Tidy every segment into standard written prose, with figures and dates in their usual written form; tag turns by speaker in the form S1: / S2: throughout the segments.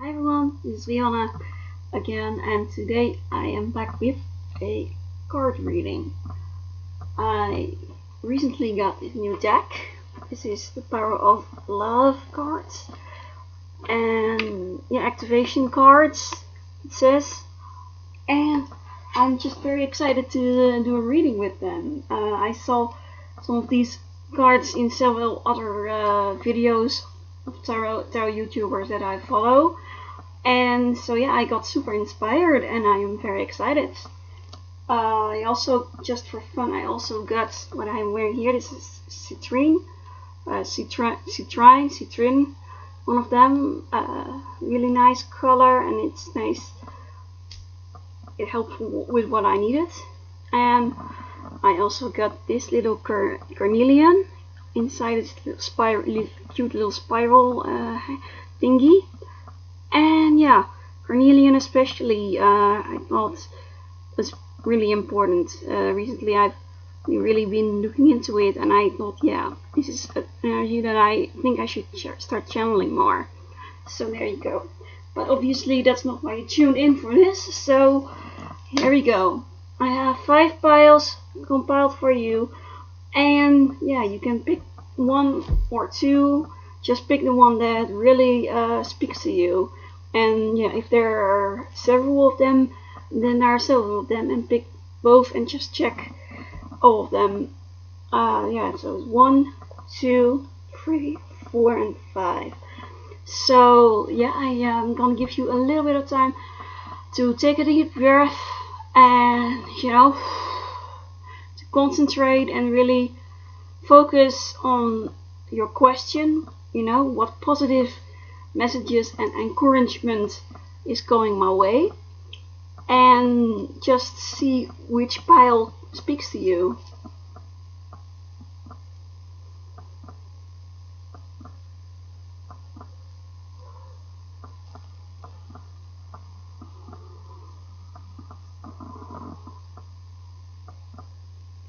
S1: Hi everyone, this is Leona again, and today I am back with a card reading. I recently got this new deck. This is the Power of Love cards, and activation cards, it says, and I'm just very excited to do a reading with them. I saw some of these cards in several other videos of tarot YouTubers that I follow, and so I got super inspired and I am very excited. I also, just for fun, I also got what I'm wearing here. This is citrine, one of them. Really nice color, and it's nice. It helped with what I needed. And I also got this little carnelian inside its little cute little spiral thingy. And carnelian especially, I thought was really important. Recently I've really been looking into it, and I thought, this is an energy that I think I should start channeling more. So there you go. But obviously that's not why you tuned in for this, so here we go. I have 5 piles compiled for you, and you can pick 1 or 2. Just pick the one that really speaks to you. And if there are several of them, then there are several of them, and pick both and just check all of them. So 1, 2, 3, 4, and 5. So I am gonna give you a little bit of time to take a deep breath and to concentrate and really focus on your question. What positive messages and encouragement is going my way, and just see which pile speaks to you.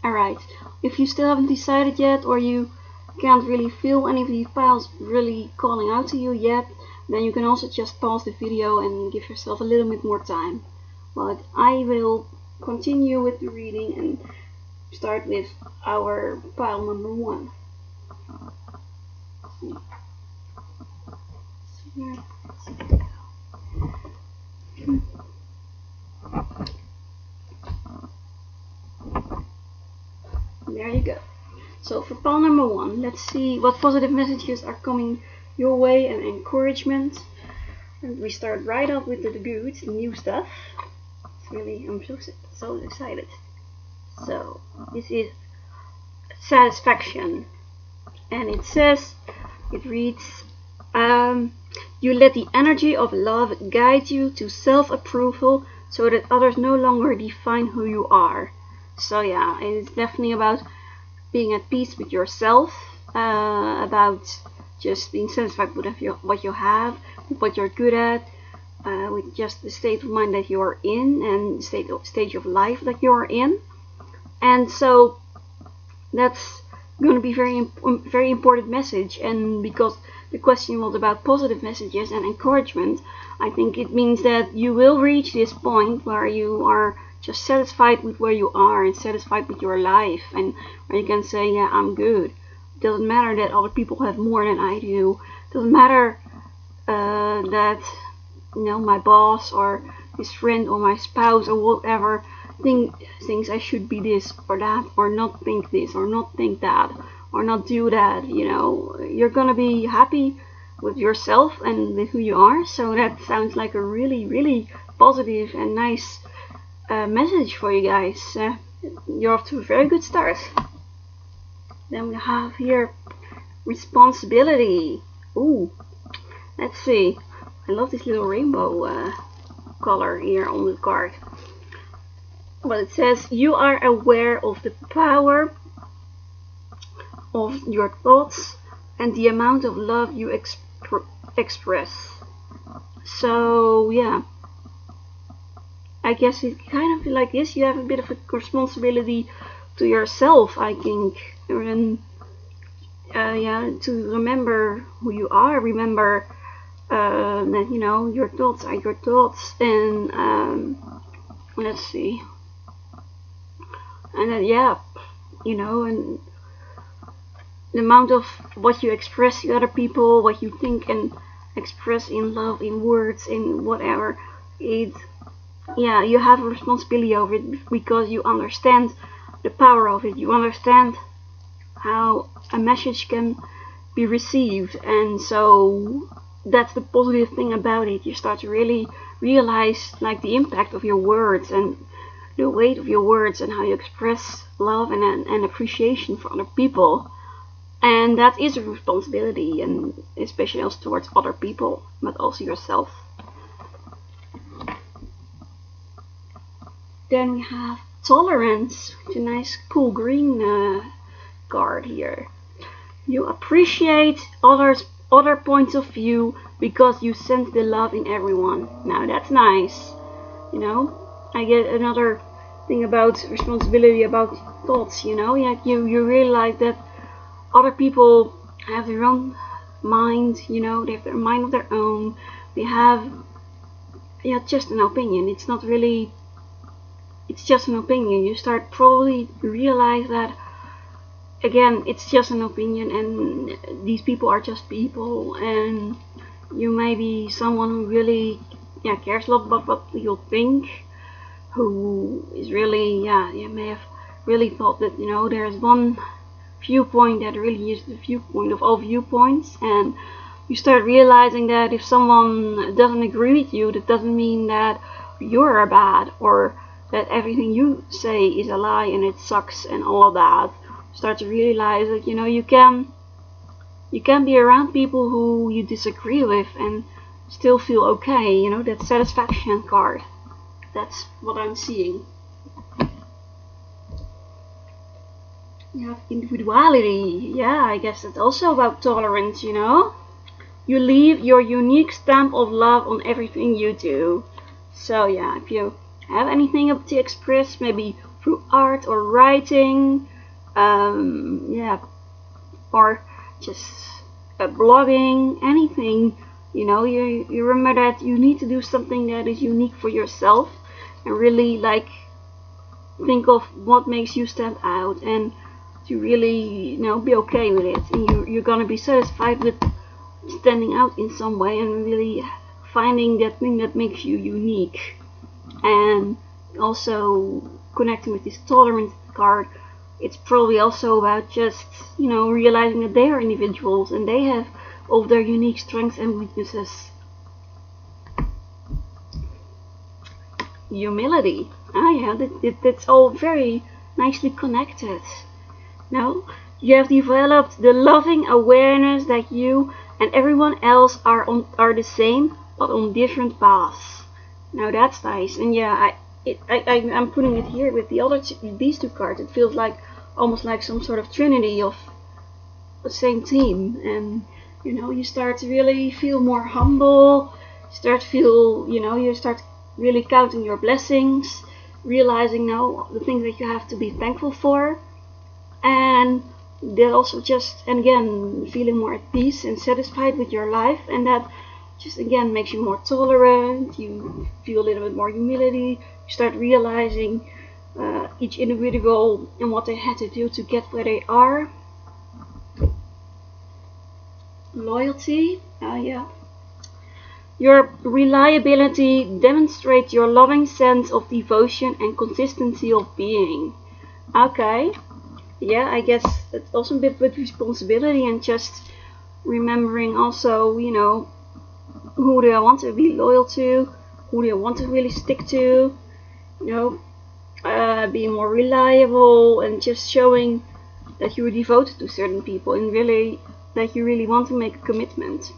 S1: Alright, if you still haven't decided yet, or you can't really feel any of these piles really calling out to you yet, then you can also just pause the video and give yourself a little bit more time. But I will continue with the reading and start with our pile number 1. There you go. So for pile number 1, let's see what positive messages are coming your way and encouragement. And we start right off with the good, new stuff. It's really, I'm so excited. So this is satisfaction, and it reads, you let the energy of love guide you to self-approval so that others no longer define who you are. So it's definitely about being at peace with yourself, about just being satisfied with what you have, with what you're good at, with just the state of mind that you're in and stage of life that you're in. And so that's going to be very important message. And because the question was about positive messages and encouragement, I think it means that you will reach this point where you are just satisfied with where you are and satisfied with your life, and where you can say, I'm good. It doesn't matter that other people have more than I do. It doesn't matter that my boss or his friend or my spouse or whatever thinks I should be this or that, or not think this or not think that, or not do that. You're gonna be happy with yourself and with who you are. So that sounds like a really, really positive and nice message for you guys. You're off to a very good start. Then we have here responsibility. Ooh, let's see. I love this little rainbow color here on the card. But it says, you are aware of the power of your thoughts and the amount of love you express. So I guess it's kind of like this. You have a bit of a responsibility to yourself, I think, and to remember who you are, remember that your thoughts are your thoughts, and let's see, and then and the amount of what you express to other people, what you think and express in love, in words, in whatever, you have a responsibility over it, because you understand the power of it. You understand how a message can be received, and so that's the positive thing about it. You start to really realize like the impact of your words and the weight of your words and how you express love and appreciation for other people. And that is a responsibility, and especially also towards other people, but also yourself. Then we have tolerance, with a nice cool green card here. You appreciate other points of view because you sense the love in everyone. Now that's nice. I get another thing about responsibility, about thoughts. You realize that other people have their own mind. They have their mind of their own. They have just an opinion. It's not really. It's just an opinion. You start probably realize that again, it's just an opinion, and these people are just people, and you may be someone who really cares a lot about what you'll think, who is really you may have really thought that there's one viewpoint that really is the viewpoint of all viewpoints, and you start realizing that if someone doesn't agree with you, that doesn't mean that you're bad or that everything you say is a lie and it sucks and all of that. Start to realize that you can be around people who you disagree with and still feel okay. That satisfaction card. That's what I'm seeing. You have individuality. I guess it's also about tolerance. You leave your unique stamp of love on everything you do. So if you have anything to express, maybe through art or writing, or just blogging, anything, you remember that you need to do something that is unique for yourself, and really think of what makes you stand out, and to really be okay with it, and you're gonna be satisfied with standing out in some way and really finding that thing that makes you unique. And also connecting with this tolerance card, it's probably also about just realizing that they are individuals and they have all their unique strengths and weaknesses. Humility. That's all very nicely connected. Now you have developed the loving awareness that you and everyone else are the same, but on different paths. Now that's nice, and I'm putting it here with these two cards. It feels like almost like some sort of trinity of the same team, and you start to really feel more humble. You start really counting your blessings, realizing now the things that you have to be thankful for, and that also and again feeling more at peace and satisfied with your life, and that just again makes you more tolerant. You feel a little bit more humility. You start realizing each individual and what they had to do to get where they are. Loyalty. Your reliability demonstrates your loving sense of devotion and consistency of being. Okay. I guess it's also a bit with responsibility and just remembering also, who do I want to be loyal to, who do I want to really stick to, being more reliable and just showing that you're devoted to certain people and really that you really want to make a commitment.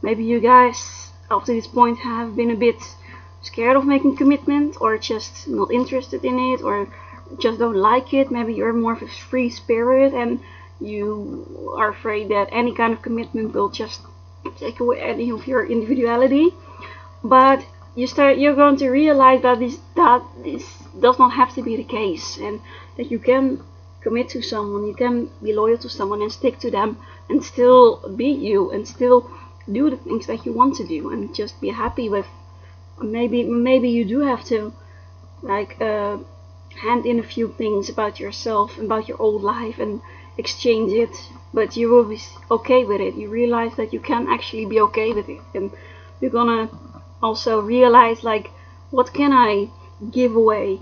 S1: Maybe you guys up to this point have been a bit scared of making commitment, or just not interested in it, or just don't like it. Maybe you're more of a free spirit and you are afraid that any kind of commitment will just take away any of your individuality. But you're going to realize that this does not have to be the case, and that you can commit to someone, you can be loyal to someone and stick to them and still be you and still do the things that you want to do and just be happy with. Maybe you do have to like hand in a few things about yourself, about your old life, and exchange it, but you will be okay with it. You realize that you can actually be okay with it, and you're gonna also realize like, what can I give away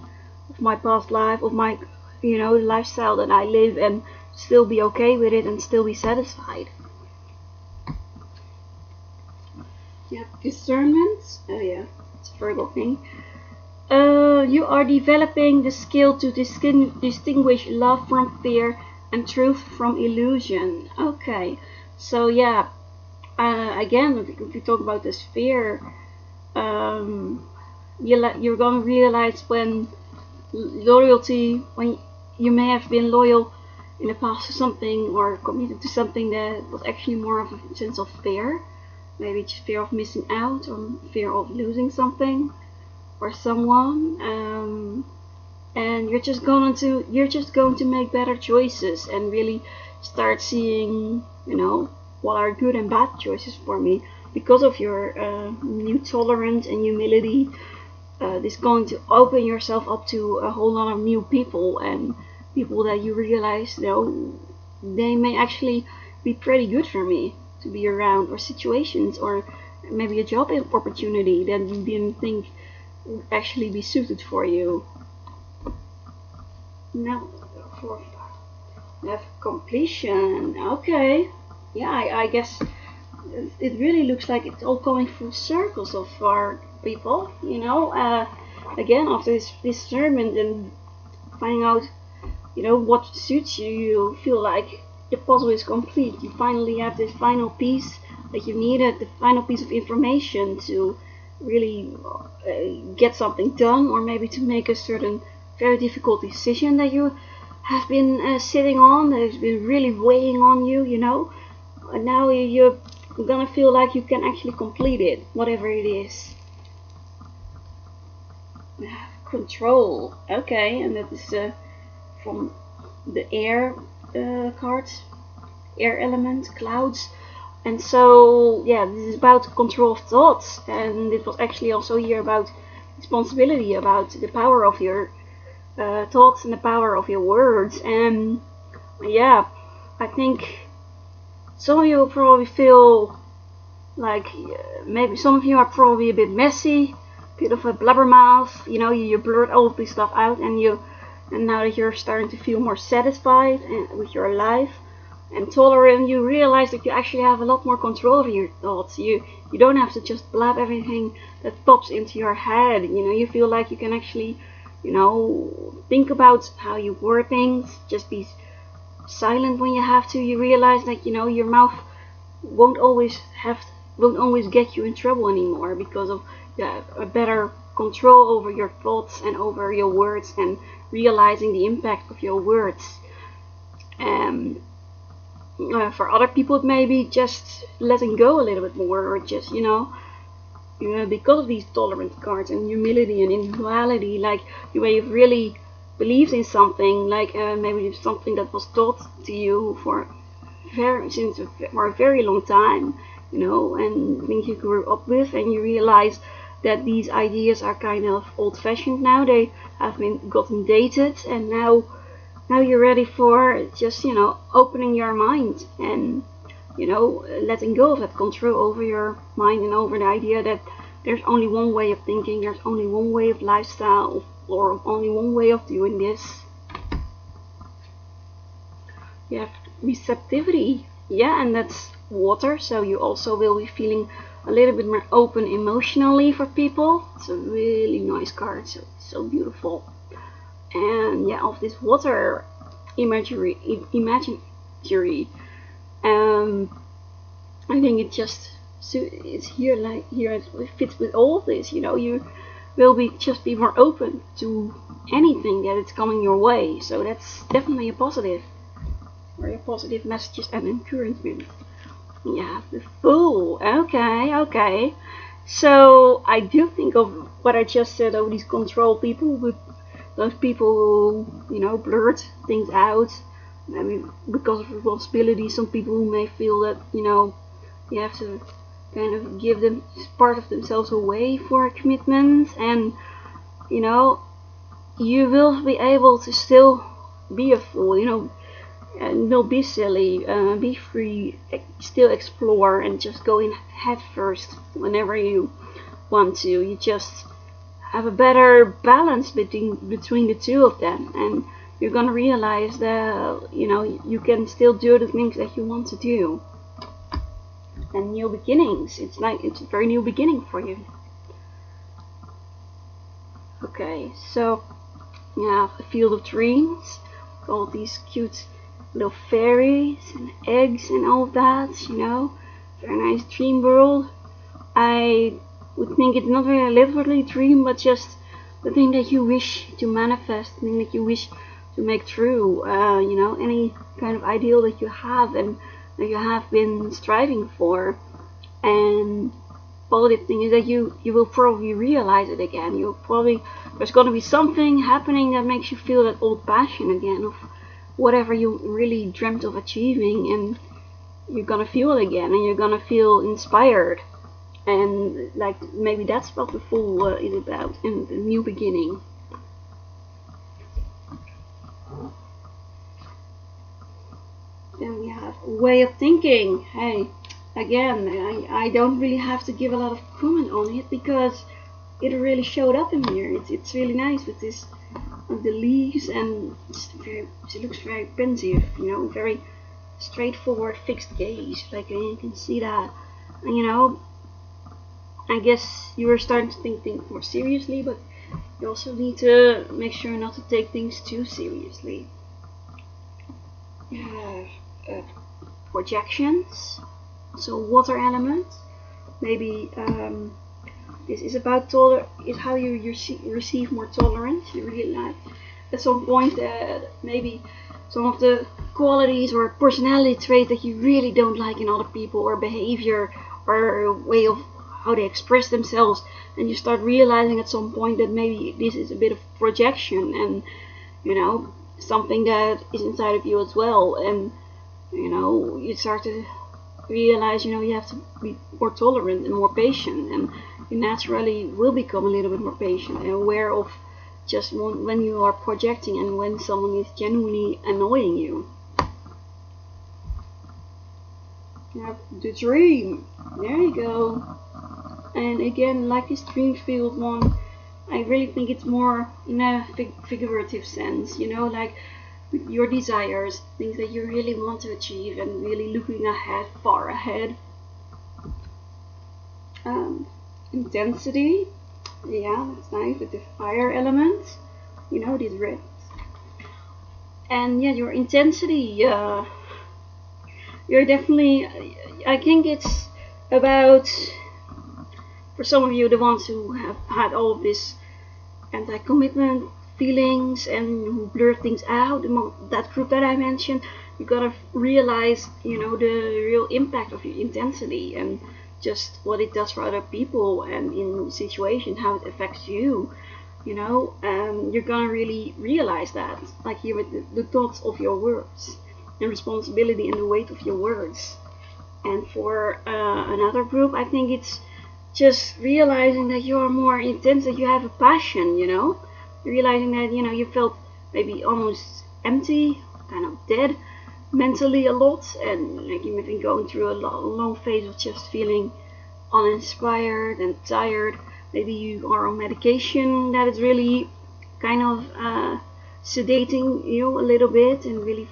S1: of my past life, of my lifestyle that I live, and still be okay with it and still be satisfied. Yeah, discernment. Oh yeah, it's a verbal thing. You are developing the skill to distinguish love from fear and truth from illusion. Okay, so yeah, again, if we talk about this fear, you're going to realize when you may have been loyal in the past to something or committed to something that was actually more of a sense of fear. Maybe just fear of missing out or fear of losing something or someone, and you're just going to make better choices and really start seeing what are good and bad choices for me because of your new tolerance and humility. This is going to open yourself up to a whole lot of new people, and people that you realize they may actually be pretty good for me to be around, or situations, or maybe a job opportunity that you didn't think would actually be suited for you. Now, fourth, we have completion. Okay, yeah, I guess it really looks like it's all coming full circles so far, people. Again, after this sermon and finding out, what suits you, you feel like the puzzle is complete. You finally have this final piece that you needed, the final piece of information to really get something done, or maybe to make a certain very difficult decision that you have been sitting on, that has been really weighing on you, And now you're gonna feel like you can actually complete it, whatever it is. Control. Okay, and that is from the air cards, air element, clouds. And so, yeah, this is about control of thoughts, and it was actually also here about responsibility, about the power of your thoughts and the power of your words. And yeah, I think some of you will probably feel like maybe some of you are probably a bit messy, a bit of a blabbermouth. You blurt all of this stuff out, and now that you're starting to feel more satisfied with your life and tolerant, you realize that you actually have a lot more control over your thoughts. You don't have to just blab everything that pops into your head. You feel like you can actually, think about how you word things. Just be silent when you have to. You realize that your mouth won't always get you in trouble anymore because of a better control over your thoughts and over your words, and realizing the impact of your words. For other people, it may be just letting go a little bit more, or just because of these tolerance cards and humility and individuality, like you may have really believed in something, like maybe something that was taught to you for a very long time, and things you grew up with, and you realize that these ideas are kind of old-fashioned now. They have been gotten dated, and now you're ready for just opening your mind and letting go of that control over your mind and over the idea that there's only one way of thinking, there's only one way of lifestyle, or only one way of doing this. You have receptivity, yeah, and that's water, so you also will be feeling a little bit more open emotionally for people. It's a really nice card, so beautiful. And yeah, of this water imagery, I think it's here it fits with all of this. You will be more open to anything that is coming your way. So that's definitely a positive, very positive messages and encouragement. Yeah, the Fool. Okay. So I do think of what I just said of these control people, with those people who blurt things out. I mean, because of responsibility, some people may feel that you have to kind of give them part of themselves away for a commitment, and you know, you will be able to still be a fool, you know, and no, be silly, be free, still explore, and just go in head first whenever you want to. You just have a better balance between the two of them, and you're gonna realize that, you know, you can still do the things that you want to do. And new beginnings, it's a very new beginning for you. Okay, so you have a field of dreams, all these cute little fairies and eggs and all of that, you know, very nice dream world. I would think it's not really a literally dream, but just the thing that you wish to manifest, the thing that you wish to make true, you know, any kind of ideal that you have and that you have been striving for. And positive thing is that you will probably realize it again. There's going to be something happening that makes you feel that old passion again of whatever you really dreamt of achieving, and you're gonna feel it again, and you're gonna feel inspired, and like maybe that's what the Fool is about, in the new beginning. Then we have way of thinking. Hey, again, I don't really have to give a lot of comment on it because it really showed up in here. It's really nice with this, the leaves, and it looks very pensive, you know, very straightforward, fixed gaze. Like you can see that, and, you know, I guess you were starting to think things more seriously, but you also need to make sure not to take things too seriously. You have projections, so water element. Maybe this is about is how you receive more tolerance. You really like at some point that maybe some of the qualities or personality traits that you really don't like in other people, or behavior, or way of how they express themselves, and you start realizing at some point that maybe this is a bit of projection, and, you know, something that is inside of you as well, and, you know, you start to realize, you know, you have to be more tolerant and more patient, and you naturally will become a little bit more patient and aware of just when you are projecting and when someone is genuinely annoying you. You have the dream. There you go. And again, like this dream field one, I really think it's more in a figurative sense, you know, like your desires, things that you really want to achieve, and really looking ahead, far ahead. Intensity, yeah, that's nice, with the fire element, you know, these reds. And yeah, your intensity, you're definitely, I think it's about, for some of you, the ones who have had all of this anti-commitment feelings and who blur things out, that group that I mentioned, you gotta realize, you know, the real impact of your intensity and just what it does for other people, and in situations how it affects you, you know. You're gonna really realize that, like here with the thoughts of your words and responsibility and the weight of your words. And for another group, I think it's just realizing that you are more intense, that you have a passion, you know, realizing that, you know, you felt maybe almost empty, kind of dead mentally a lot, and like you may be going through a long phase of just feeling uninspired and tired. Maybe you are on medication that is really kind of sedating you a little bit, and really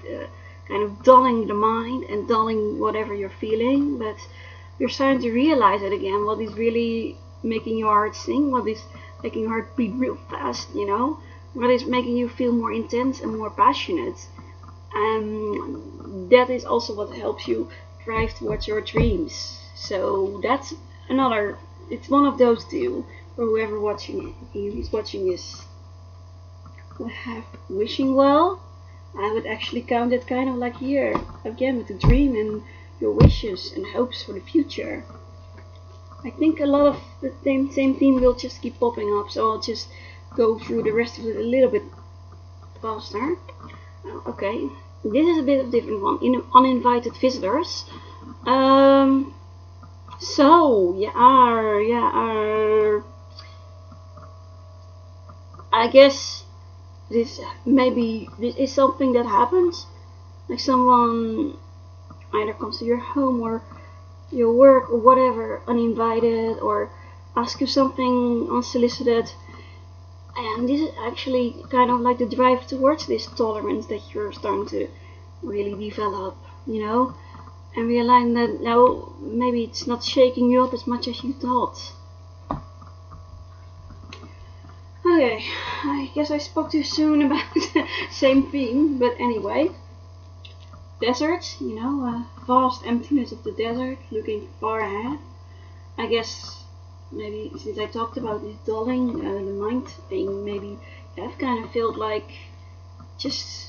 S1: kind of dulling the mind and dulling whatever you're feeling, but you're starting to realize it again, what is really making your heart sing, what is making your heart beat real fast, you know, what is making you feel more intense and more passionate. And that is also what helps you drive towards your dreams. So that's another, it's one of those two, for whoever is watching this. We have wishing well. I would actually count it kind of like here, again, with the dream and your wishes and hopes for the future. I think a lot of the same theme will just keep popping up, so I'll just go through the rest of it a little bit faster. Okay, this is a bit of a different one. In uninvited visitors, So I guess this is something that happens. Like someone either comes to your home or your work or whatever, uninvited, or ask you something unsolicited. And this is actually kind of like the drive towards this tolerance that you're starting to really develop, you know? And realizing that now maybe it's not shaking you up as much as you thought. Okay, I guess I spoke too soon about the same theme, but anyway. Desert, vast emptiness of the desert, looking far ahead. I guess maybe since I talked about this dulling, the mind thing, maybe have kind of felt like just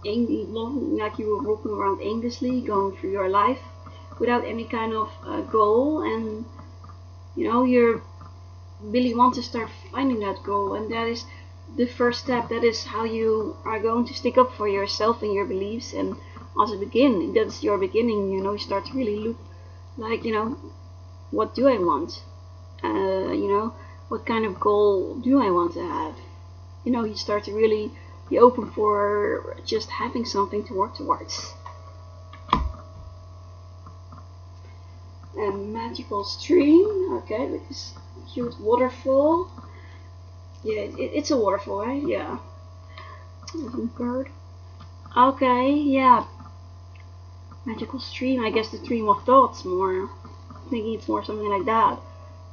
S1: like you were walking around aimlessly, going through your life without any kind of goal, and you really want to start finding that goal, and that is the first step. That is how you are going to stick up for yourself and your beliefs, and as a begin, that's your beginning. You start to really look like, what do I want? What kind of goal do I want to have? You start to really be open for just having something to work towards. A magical stream, okay, with this cute waterfall. Yeah, it's a waterfall, right? Yeah. Bird. Okay, yeah. Magical stream, I guess the stream of thoughts more. Thinking it's more something like that.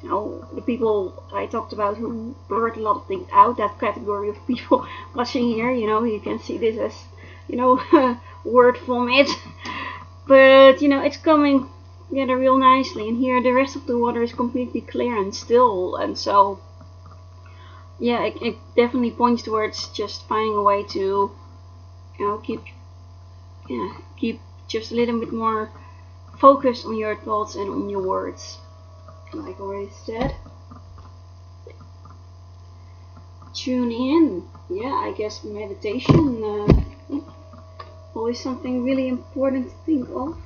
S1: The people I talked about who blurt a lot of things out, that category of people watching here, you can see this as, word vomit. But, it's coming together real nicely. And here the rest of the water is completely clear and still. And so, yeah, it definitely points towards just finding a way to, keep just a little bit more focus on your thoughts and on your words, like I already said. Tune in. Yeah, I guess meditation, always something really important to think of,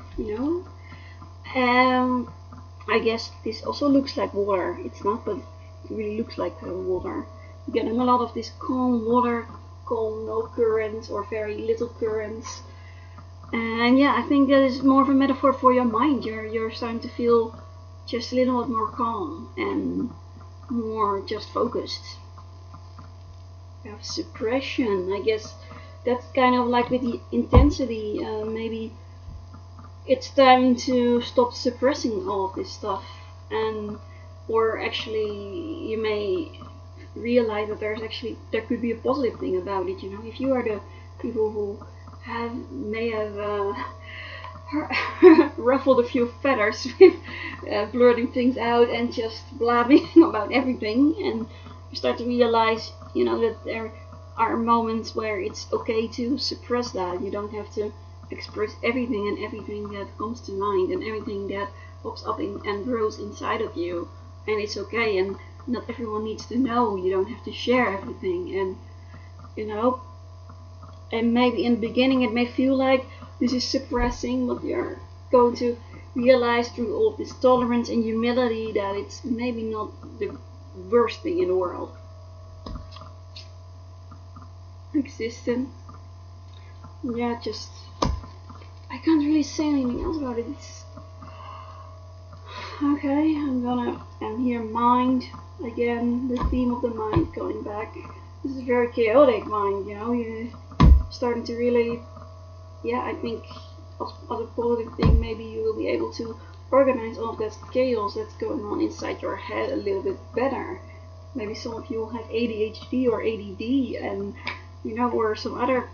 S1: I guess this also looks like water. It's not, but it really looks like water. You're getting a lot of this calm water, calm, no currents or very little currents. And yeah, I think that is more of a metaphor for your mind. You're starting to feel just a little bit more calm and more just focused. You have suppression. I guess that's kind of like with the intensity. Maybe it's time to stop suppressing all of this stuff, or actually you may realize that there could be a positive thing about it. If you are the people who may have ruffled a few feathers with blurting things out and just blabbing about everything, and you start to realize, that there are moments where it's okay to suppress that. You don't have to express everything and everything that comes to mind and everything that pops up and grows inside of you, and it's okay, and not everyone needs to know. You don't have to share everything, and and maybe in the beginning it may feel like this is suppressing, but you're going to realize through all this tolerance and humility that it's maybe not the worst thing in the world. Existence. Yeah, just I can't really say anything else about it. Okay, I'm here mind again, the theme of the mind going back. This is a very chaotic mind, you're starting to really, I think as a positive thing, maybe you will be able to organize all of that chaos that's going on inside your head a little bit better. Maybe some of you will have ADHD or ADD, and or some other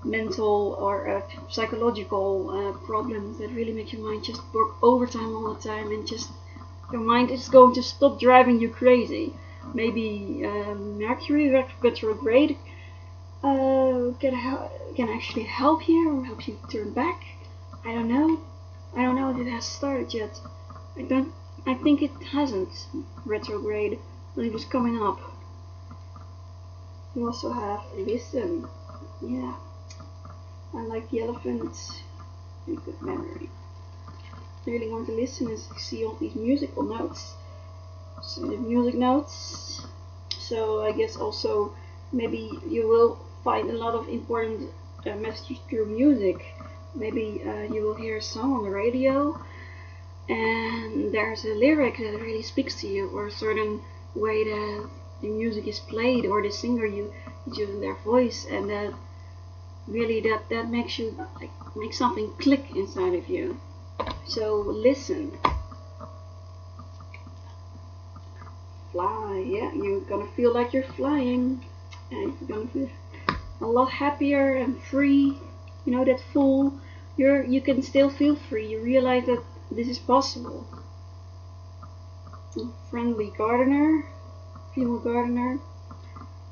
S1: mental or psychological problems that really make your mind just work overtime all the time, and just your mind is going to stop driving you crazy. Maybe Mercury retrograde can actually help here, or help you turn back. I don't know if it has started yet. I think it hasn't retrograde, but it was coming up. You also have listen. Yeah, I like the elephant. really good memory. I really want to listen and see all these musical notes. So the music notes. So I guess also maybe you will find a lot of important messages through music. Maybe you will hear a song on the radio and there's a lyric that really speaks to you, or a certain way that the music is played, or the singer you using their voice, and that really that makes you like make something click inside of you. So listen. Fly, yeah, you're gonna feel like you're flying, and you're gonna feel a lot happier and free. You know, that full. You can still feel free. You realize that this is possible. A friendly gardener, female gardener.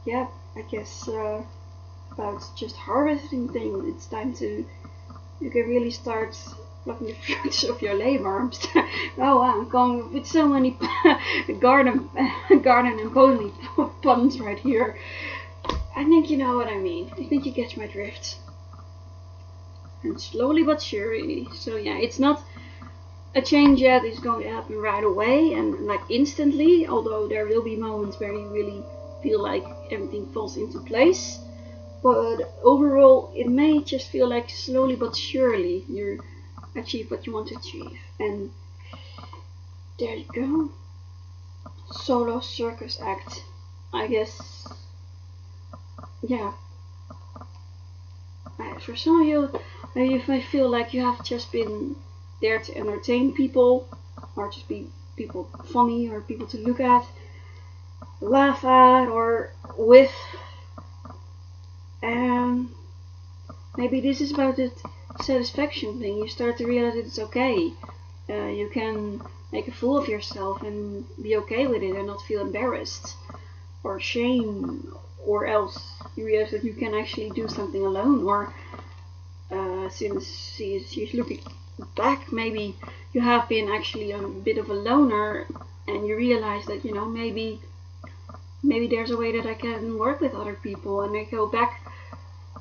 S1: Yeah, I guess about just harvesting things. It's time to. You can really start plucking the fruits of your labor. Oh, I'm going with so many garden and botany puns right here. I think you know what I mean. I think you catch my drift. And slowly but surely. So yeah, it's not a change yet. It's going to happen right away and like instantly. Although there will be moments where you really feel like everything falls into place. But overall, it may just feel like slowly but surely you achieve what you want to achieve. And there you go. Solo circus act. I guess. Yeah. For some of you, maybe you may feel like you have just been there to entertain people, or just be people funny, or people to look at, laugh at, or with. And maybe this is about the satisfaction thing. You start to realize that it's okay. You can make a fool of yourself and be okay with it and not feel embarrassed or shame, or else you realize that you can actually do something alone. Or since she's looking back, maybe you have been actually a bit of a loner, and you realize that, you know, maybe there's a way that I can work with other people, and I go back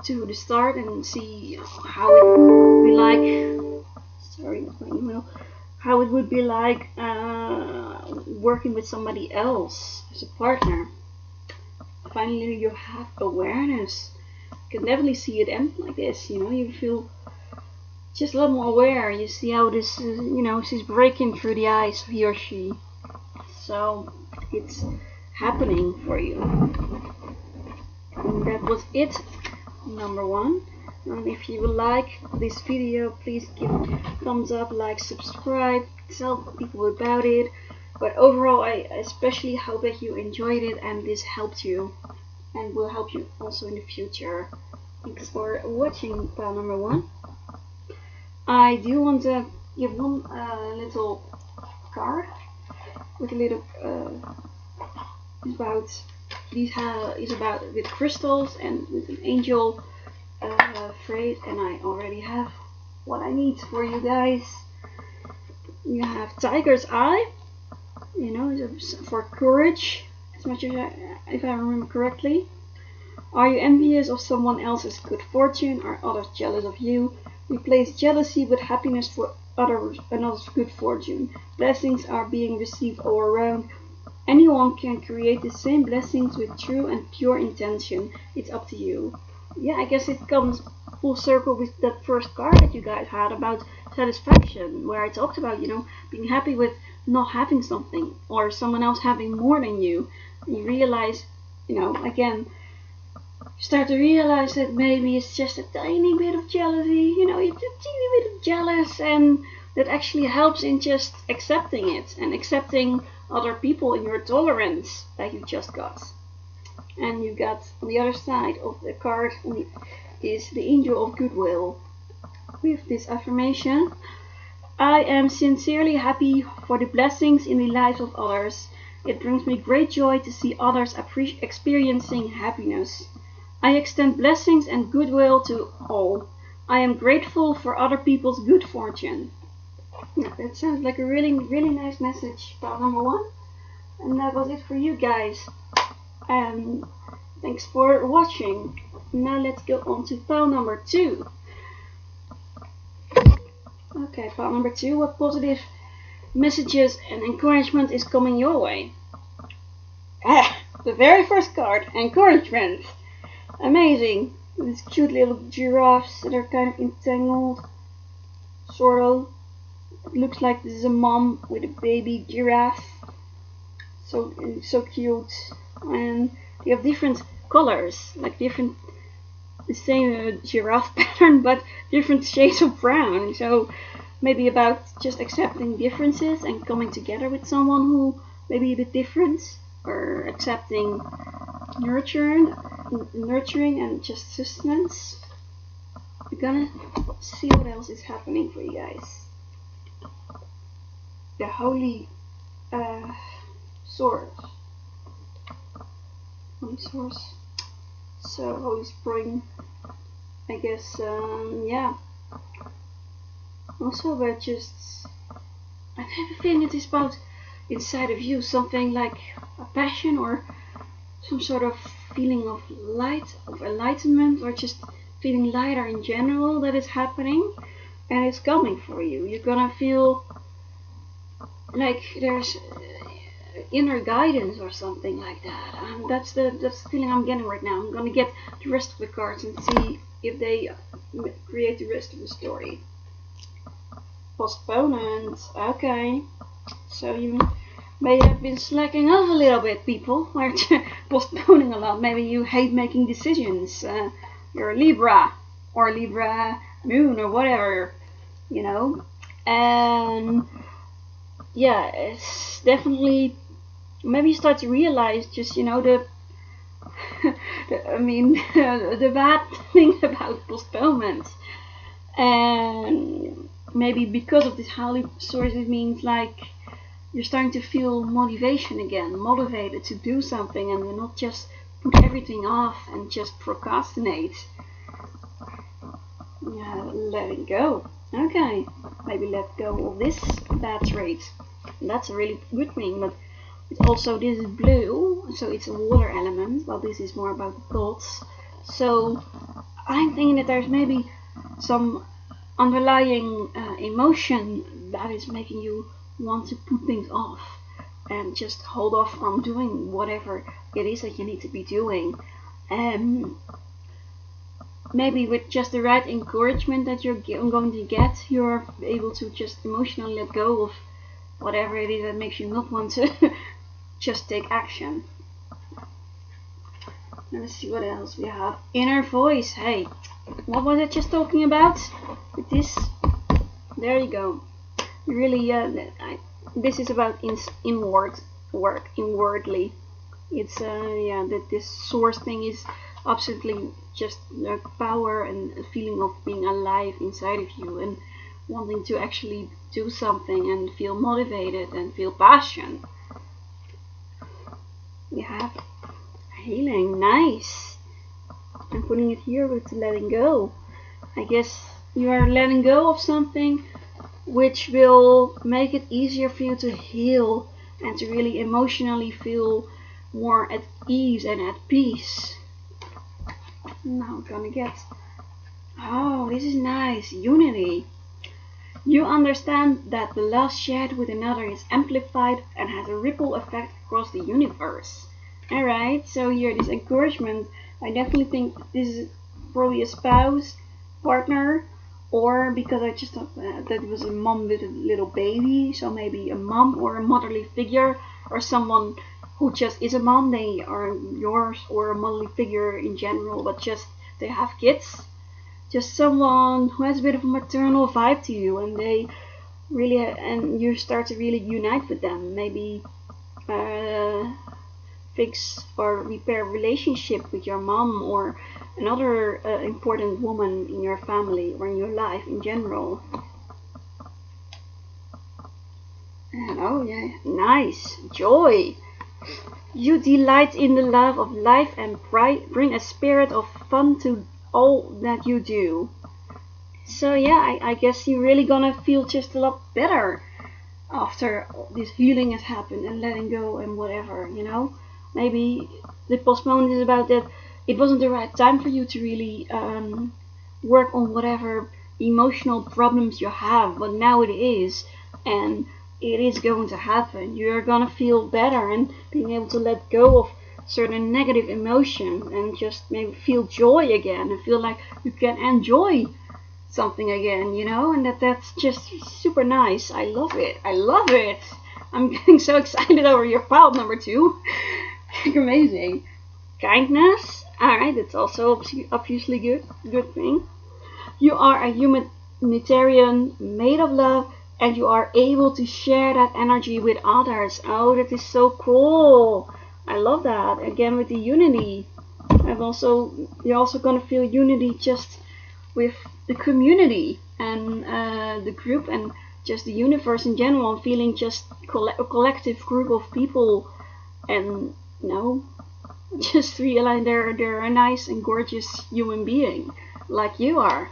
S1: to the start and see how it would be like. Sorry, my email. How it would be like working with somebody else as a partner. Finally, you have awareness. You can definitely see it end like this. You know, you feel just a lot more aware. You see how this, you know, she's breaking through the ice, he or she. So it's happening for you. And that was it. Number 1. And if you like this video, please give it a thumbs up, like, subscribe, tell people about it. But overall, I especially hope that you enjoyed it and this helped you and will help you also in the future. Thanks for watching pile number 1. I do want to give one little card with a little is about with crystals and with an angel phrase, and I already have what I need for you guys. You have tiger's eye, you know, for courage, as much as if I remember correctly. Are you envious of someone else's good fortune? Are others jealous of you? Replace jealousy with happiness for another's good fortune. Blessings are being received all around. Anyone can create the same blessings with true and pure intention. It's up to you. Yeah, I guess it comes full circle with that first card that you guys had about satisfaction, where I talked about, you know, being happy with not having something or someone else having more than you. And you realize, you know, again, you start to realize that maybe it's just a tiny bit of jealousy, you know, you're a teeny bit of jealous, and that actually helps in just accepting it and accepting other people in your tolerance that you just got. And you got on the other side of the card is the angel of goodwill with this affirmation: I am sincerely happy for the blessings in the lives of others. It brings me great joy to see others experiencing happiness. I extend blessings and goodwill to all. I am grateful for other people's good fortune. Yeah, that sounds like a really, really nice message, pile number 1. And that was it for you guys. And thanks for watching. Now let's go on to pile number 2. Okay, part number 2. What positive messages and encouragement is coming your way? The very first card, encouragement. Amazing. These cute little giraffes that are kind of entangled. Sort of. It looks like this is a mom with a baby giraffe. So cute. And they have different colors, like different, the same giraffe pattern, but different shades of brown. So maybe about just accepting differences and coming together with someone who may be a bit different, or accepting nurturing and just sustenance. We're gonna see what else is happening for you guys. The holy source. Holy source. So holy spring. I guess yeah. Also about just, I have a feeling it is about inside of you, something like a passion or some sort of feeling of light, of enlightenment, or just feeling lighter in general that is happening, and it's coming for you. You're gonna feel like there's inner guidance or something like that. That's the feeling I'm getting right now. I'm gonna get the rest of the cards and see if they create the rest of the story. Postponement. Okay. So you may have been slacking off a little bit, people. Or postponing a lot. Maybe you hate making decisions. You're a Libra or Libra moon or whatever, you know. And yeah, it's definitely, maybe you start to realize just, you know, the the bad thing about postponement. And maybe because of this holy source, it means like you're starting to feel motivation again, motivated to do something, and you're not just put everything off and just procrastinate. Yeah, letting go. Okay, maybe let go of this bad trait. That's a really good thing, but it's also, this is blue, so it's a water element, while this is more about the gods. So I'm thinking that there's maybe some underlying emotion that is making you want to put things off and just hold off from doing whatever it is that you need to be doing. Maybe with just the right encouragement that you're going to get, you're able to just emotionally let go of whatever it is that makes you not want to just take action. Let's see what else we have. Inner voice. Hey, what was I just talking about with this? There you go. Really, this is about inward work, inwardly. It's yeah, that this source thing is absolutely just power and a feeling of being alive inside of you and wanting to actually do something and feel motivated and feel passion. We have healing. Nice. I'm putting it here with letting go. I guess you are letting go of something which will make it easier for you to heal and to really emotionally feel more at ease and at peace. Now I'm gonna get, oh, this is nice. Unity. You understand that the love shared with another is amplified and has a ripple effect across the universe. Alright, so here, this encouragement, I definitely think this is probably a spouse, partner, or because I just thought that it was a mom with a little baby, so maybe a mom or a motherly figure, or someone who just is a mom, they are yours, or a motherly figure in general, but just they have kids. Just someone who has a bit of a maternal vibe to you, and they really, and you start to really unite with them. Maybe fix or repair a relationship with your mom or another important woman in your family or in your life in general. And oh yeah, nice. Joy. You delight in the love of life and bring a spirit of fun to all that you do. So yeah, I guess you're really gonna feel just a lot better after this healing has happened and letting go and whatever, you know. Maybe the postponement is about that it wasn't the right time for you to really work on whatever emotional problems you have, but now it is, and it is going to happen. You're gonna feel better and being able to let go of certain negative emotion and just maybe feel joy again and feel like you can enjoy something again, and that's just super nice. I love it. I'm getting so excited over your pile number 2. Amazing. Kindness. Alright, that's also obviously good thing. You are a humanitarian made of love, and you are able to share that energy with others. Oh, that is so cool. I love that. Again, with the unity. You're also gonna feel unity just with the community and the group and just the universe in general, feeling just a collective group of people, and just realize they're a nice and gorgeous human being like you are.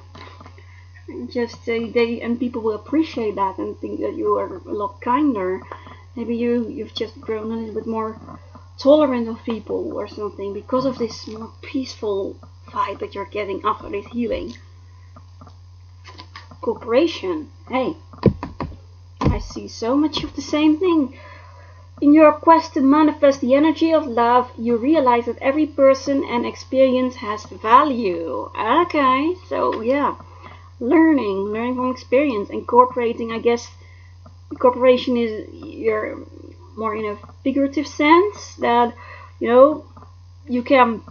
S1: And just and people will appreciate that and think that you are a lot kinder. Maybe you've just grown a little bit more tolerant of people or something because of this more peaceful vibe that you're getting after this healing. Cooperation. Hey, I see so much of the same thing. In your quest to manifest the energy of love, you realize that every person and experience has value. Okay, so yeah, learning from experience, incorporating. I guess cooperation is you're more in a figurative sense that you can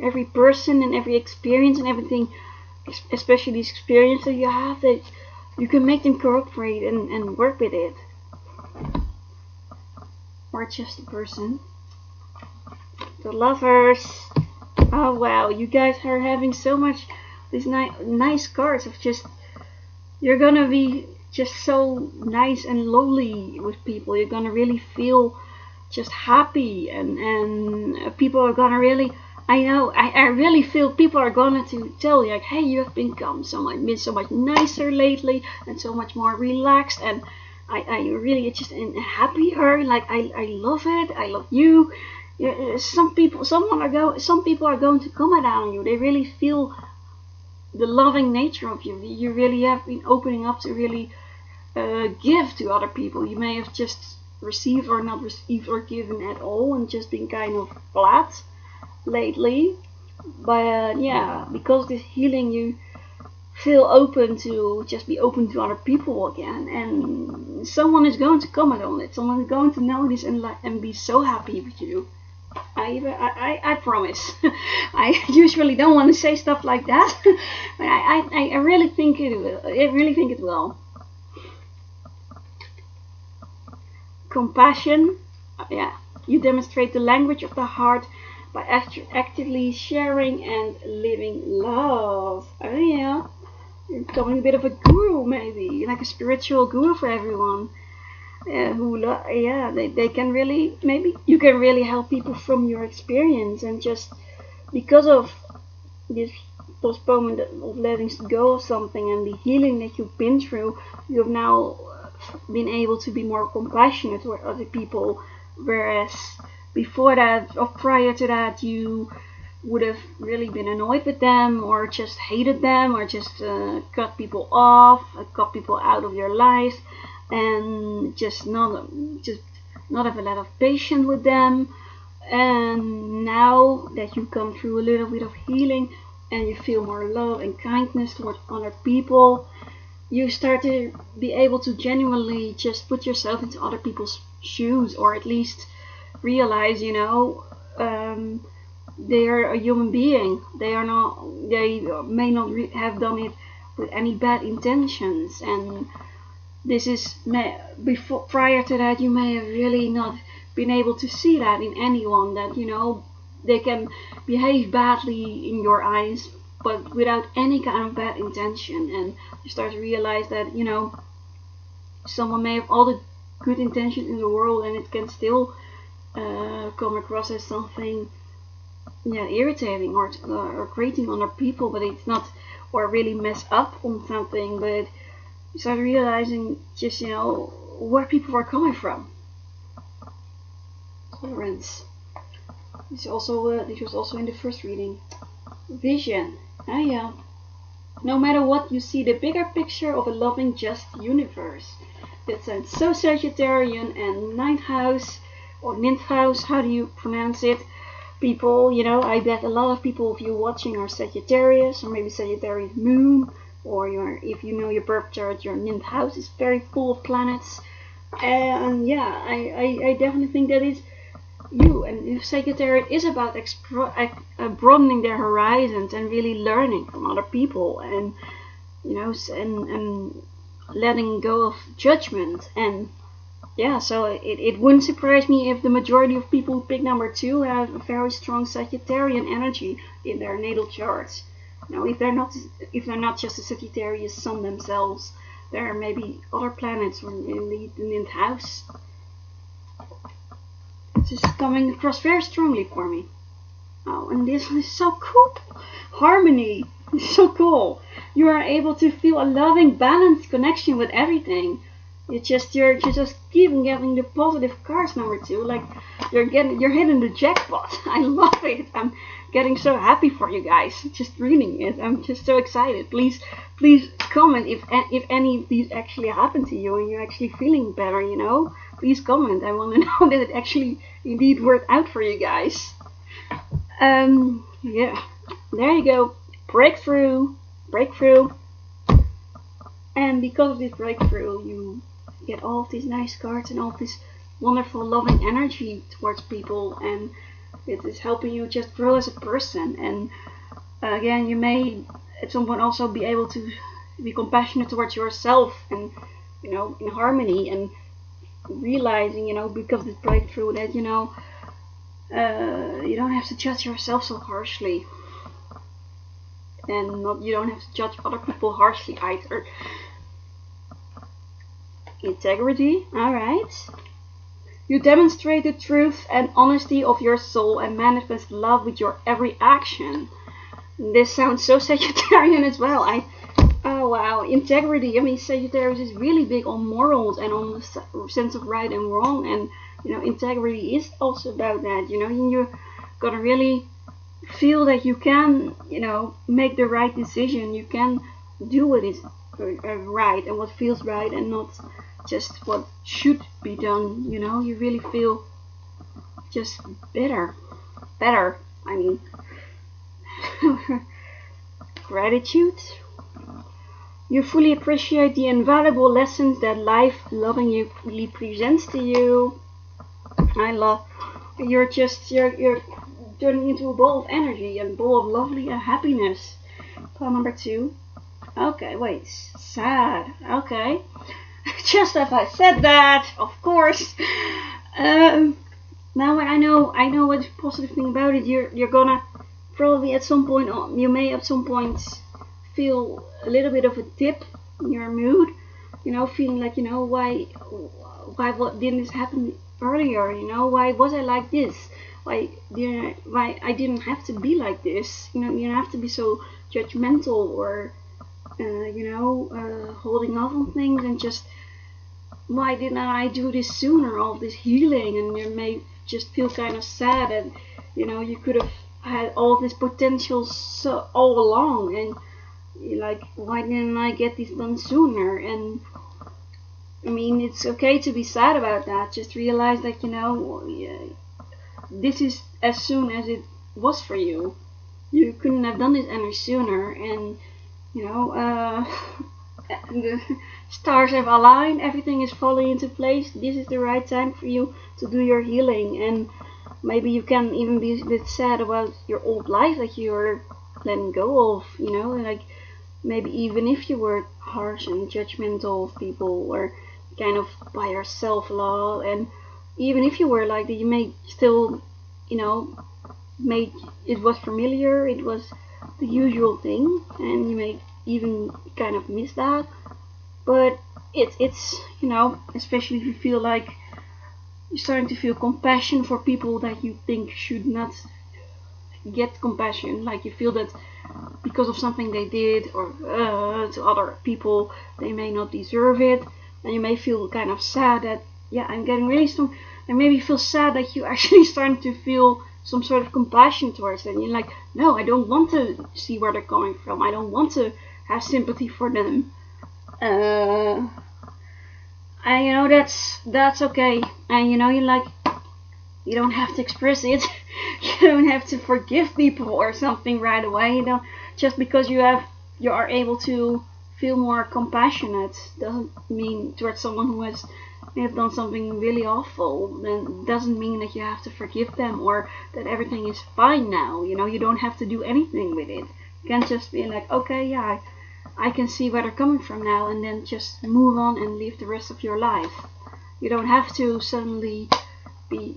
S1: every person and every experience and everything, especially these experiences that you have, that you can make them cooperate and work with it. Or just a person. The lovers. Oh wow, you guys are having so much these nice cards of just, you're gonna be just so nice and lowly with people. You're gonna really feel just happy, and people are gonna really, I really feel people are gonna to tell you like, hey, you have been so much nicer lately and so much more relaxed, and I really just happier. Like I love it. I love you. Some people are going to comment on you. They really feel the loving nature of you. You really have been opening up to really give to other people. You may have just received or not received or given at all and just been kind of flat lately. But yeah, because this healing, you feel open to just be open to other people again, and someone is going to comment on it. Someone is going to notice and be so happy with you. I promise. I usually don't want to say stuff like that, but I really think it will. I really think it will. Compassion. Yeah, you demonstrate the language of the heart by actively sharing and living love. Oh yeah. You're becoming a bit of a guru, maybe, like a spiritual guru for everyone. They can really, maybe you can really help people from your experience, and just because of this postponement of letting go of something and the healing that you've been through, you've now been able to be more compassionate toward other people, whereas before that or prior to that you would have really been annoyed with them or just hated them or just cut people off, cut people out of your life, and just not have a lot of patience with them. And now that you come through a little bit of healing and you feel more love and kindness towards other people, you start to be able to genuinely just put yourself into other people's shoes, or at least realize, they are a human being. They may not have done it with any bad intentions, and this is prior to that you may have really not been able to see that in anyone, that they can behave badly in your eyes but without any kind of bad intention, and you start to realize that someone may have all the good intentions in the world and it can still come across as something irritating or grating on other people, but it's not, or really mess up on something, but you start realizing just where people are coming from. Tolerance. This was also in the first reading. Vision. Ah yeah, No matter what, you see the bigger picture of a loving, just universe. That sounds so Sagittarian. And ninth house, or ninth house, how do you pronounce it? People, I bet a lot of people of you watching are Sagittarius, or maybe Sagittarius moon, or if you know your birth chart, your ninth house is very full of planets. And yeah, I definitely think that is you. And if Sagittarius is about broadening their horizons and really learning from other people, and and letting go of judgment. And yeah, so it wouldn't surprise me if the majority of people who pick number 2 have a very strong Sagittarian energy in their natal charts. If they're not just a Sagittarius sun themselves, there are maybe other planets in the ninth house. This is coming across very strongly for me. Oh, and this is so cool. Harmony. It's so cool. You are able to feel a loving, balanced connection with everything. You're just keeping getting the positive cards, number 2. Like you're hitting the jackpot. I love it. I'm getting so happy for you guys. Just reading it. I'm just so excited. Please comment if any of these actually happen to you and you're actually feeling better. Please comment. I want to know that it actually indeed worked out for you guys. Yeah. There you go. Breakthrough. And because of this breakthrough, you get all of these nice cards and all of this wonderful loving energy towards people, and it is helping you just grow as a person. And again, you may at some point also be able to be compassionate towards yourself, and in harmony, and realizing because of this breakthrough that you don't have to judge yourself so harshly, and you don't have to judge other people harshly either. Integrity. Alright. You demonstrate the truth and honesty of your soul and manifest love with your every action. This sounds so Sagittarian as well. Oh wow, integrity. I mean, Sagittarius is really big on morals and on the sense of right and wrong, and integrity is also about that. You gotta really feel that you can, make the right decision. You can do what is right and what feels right, and not just what should be done. You really feel just better. I mean, gratitude. You fully appreciate the invaluable lessons that life lovingly presents to you. I love. You're turning into a ball of energy and ball of lovely happiness. Pile number 2. Okay, wait. Sad. Okay. Just as I said that, of course. Now I know what's the positive thing about it. You're gonna probably at some point, you may at some point feel a little bit of a dip in your mood. Feeling like, why didn't this happen earlier? Why was I like this? Why I didn't have to be like this? You don't have to be so judgmental or holding off on things, and just why didn't I do this sooner? All this healing, and you may just feel kind of sad that you could have had all this potential all along, and you're like, why didn't I get this done sooner? And I mean, it's okay to be sad about that. Just realize that this is as soon as it was for you. You couldn't have done this any sooner, and the stars have aligned, everything is falling into place. This is the right time for you to do your healing. And maybe you can even be a bit sad about your old life that you're letting go of, like maybe even if you were harsh and judgmental of people, or kind of by yourself a lot, and even if you were like that, you may still made it was familiar, it was the usual thing, and you may even kind of miss that. But it's especially if you feel like you're starting to feel compassion for people that you think should not get compassion, like you feel that because of something they did, or to other people, they may not deserve it, and you may feel kind of sad that I'm getting really strong, and maybe feel sad that you actually starting to feel some sort of compassion towards them. You're like, no, I don't want to see where they're coming from. I don't want to have sympathy for them. And that's okay. And you don't have to express it. You don't have to forgive people or something right away. Just because you are able to feel more compassionate doesn't mean towards someone who has done something really awful. Then doesn't mean that you have to forgive them or that everything is fine now. You don't have to do anything with it. You can just be like, okay, yeah, I can see where they're coming from now, and then just move on and live the rest of your life. You don't have to suddenly be,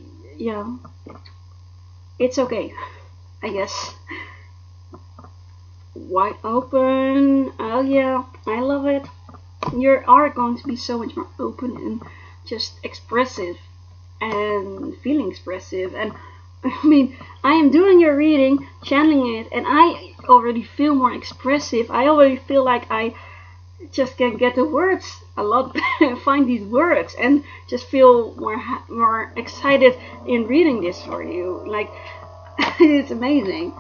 S1: it's okay, I guess. Wide open. Oh yeah, I love it. You are going to be so much more open and just expressive and feeling expressive. And I am doing your reading, channeling it, and I already feel more expressive. I already feel like I just can get the words a lot find these words and just feel more excited in reading this for you. Like, it's amazing.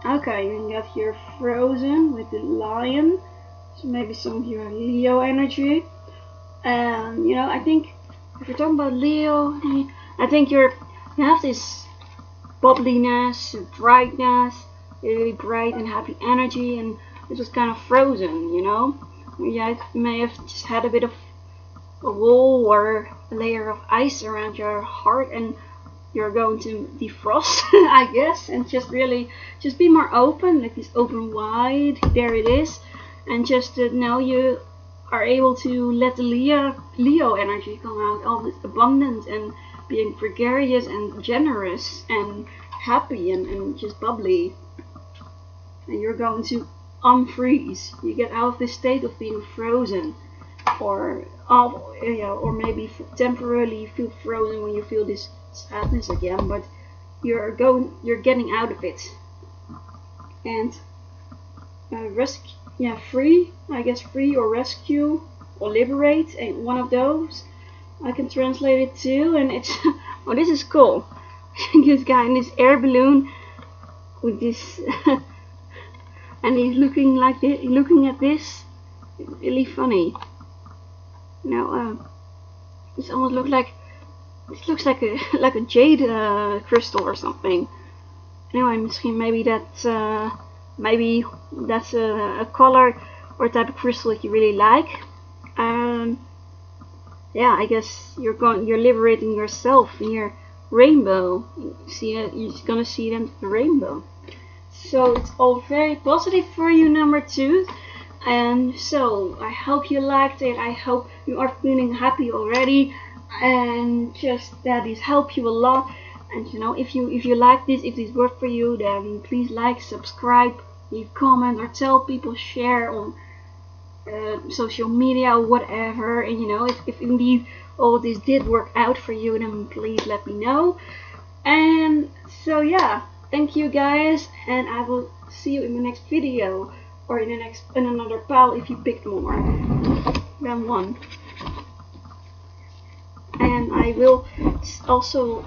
S1: Okay, you got here Frozen with the lion. So maybe some of your Leo energy. And I think if you're talking about Leo, I think you have this bubbliness, brightness, really bright and happy energy, and it's just kind of frozen, You may have just had a bit of a wall or a layer of ice around your heart, and you're going to defrost, I guess, and just be more open, like this open wide, there it is, and just now you are able to let the Leo energy come out, all this abundance and being gregarious and generous and happy and just bubbly. And you're going to unfreeze. You get out of this state of being frozen, or maybe temporarily feel frozen when you feel this sadness again, but you're getting out of it. And free, I guess, free or rescue or liberate, and one of those I can translate it to. And it's oh, this is cool. This guy in this air balloon with this and he's looking at this. It's really funny. This almost looks like a jade crystal or something. Anyway, maybe that's a color or type of crystal that you really like. I guess you're liberating yourself in your rainbow. You're gonna see then the rainbow. So it's all very positive for you, number 2. And so I hope you liked it. I hope you are feeling happy already, and just that this helped you a lot. And if you like this, if this worked for you, then please like, subscribe, leave comment, or tell people, share on social media or whatever. And if indeed all this did work out for you, then please let me know. And so thank you guys, and I will see you in the next video, or in another pile if you picked more than one. And I will also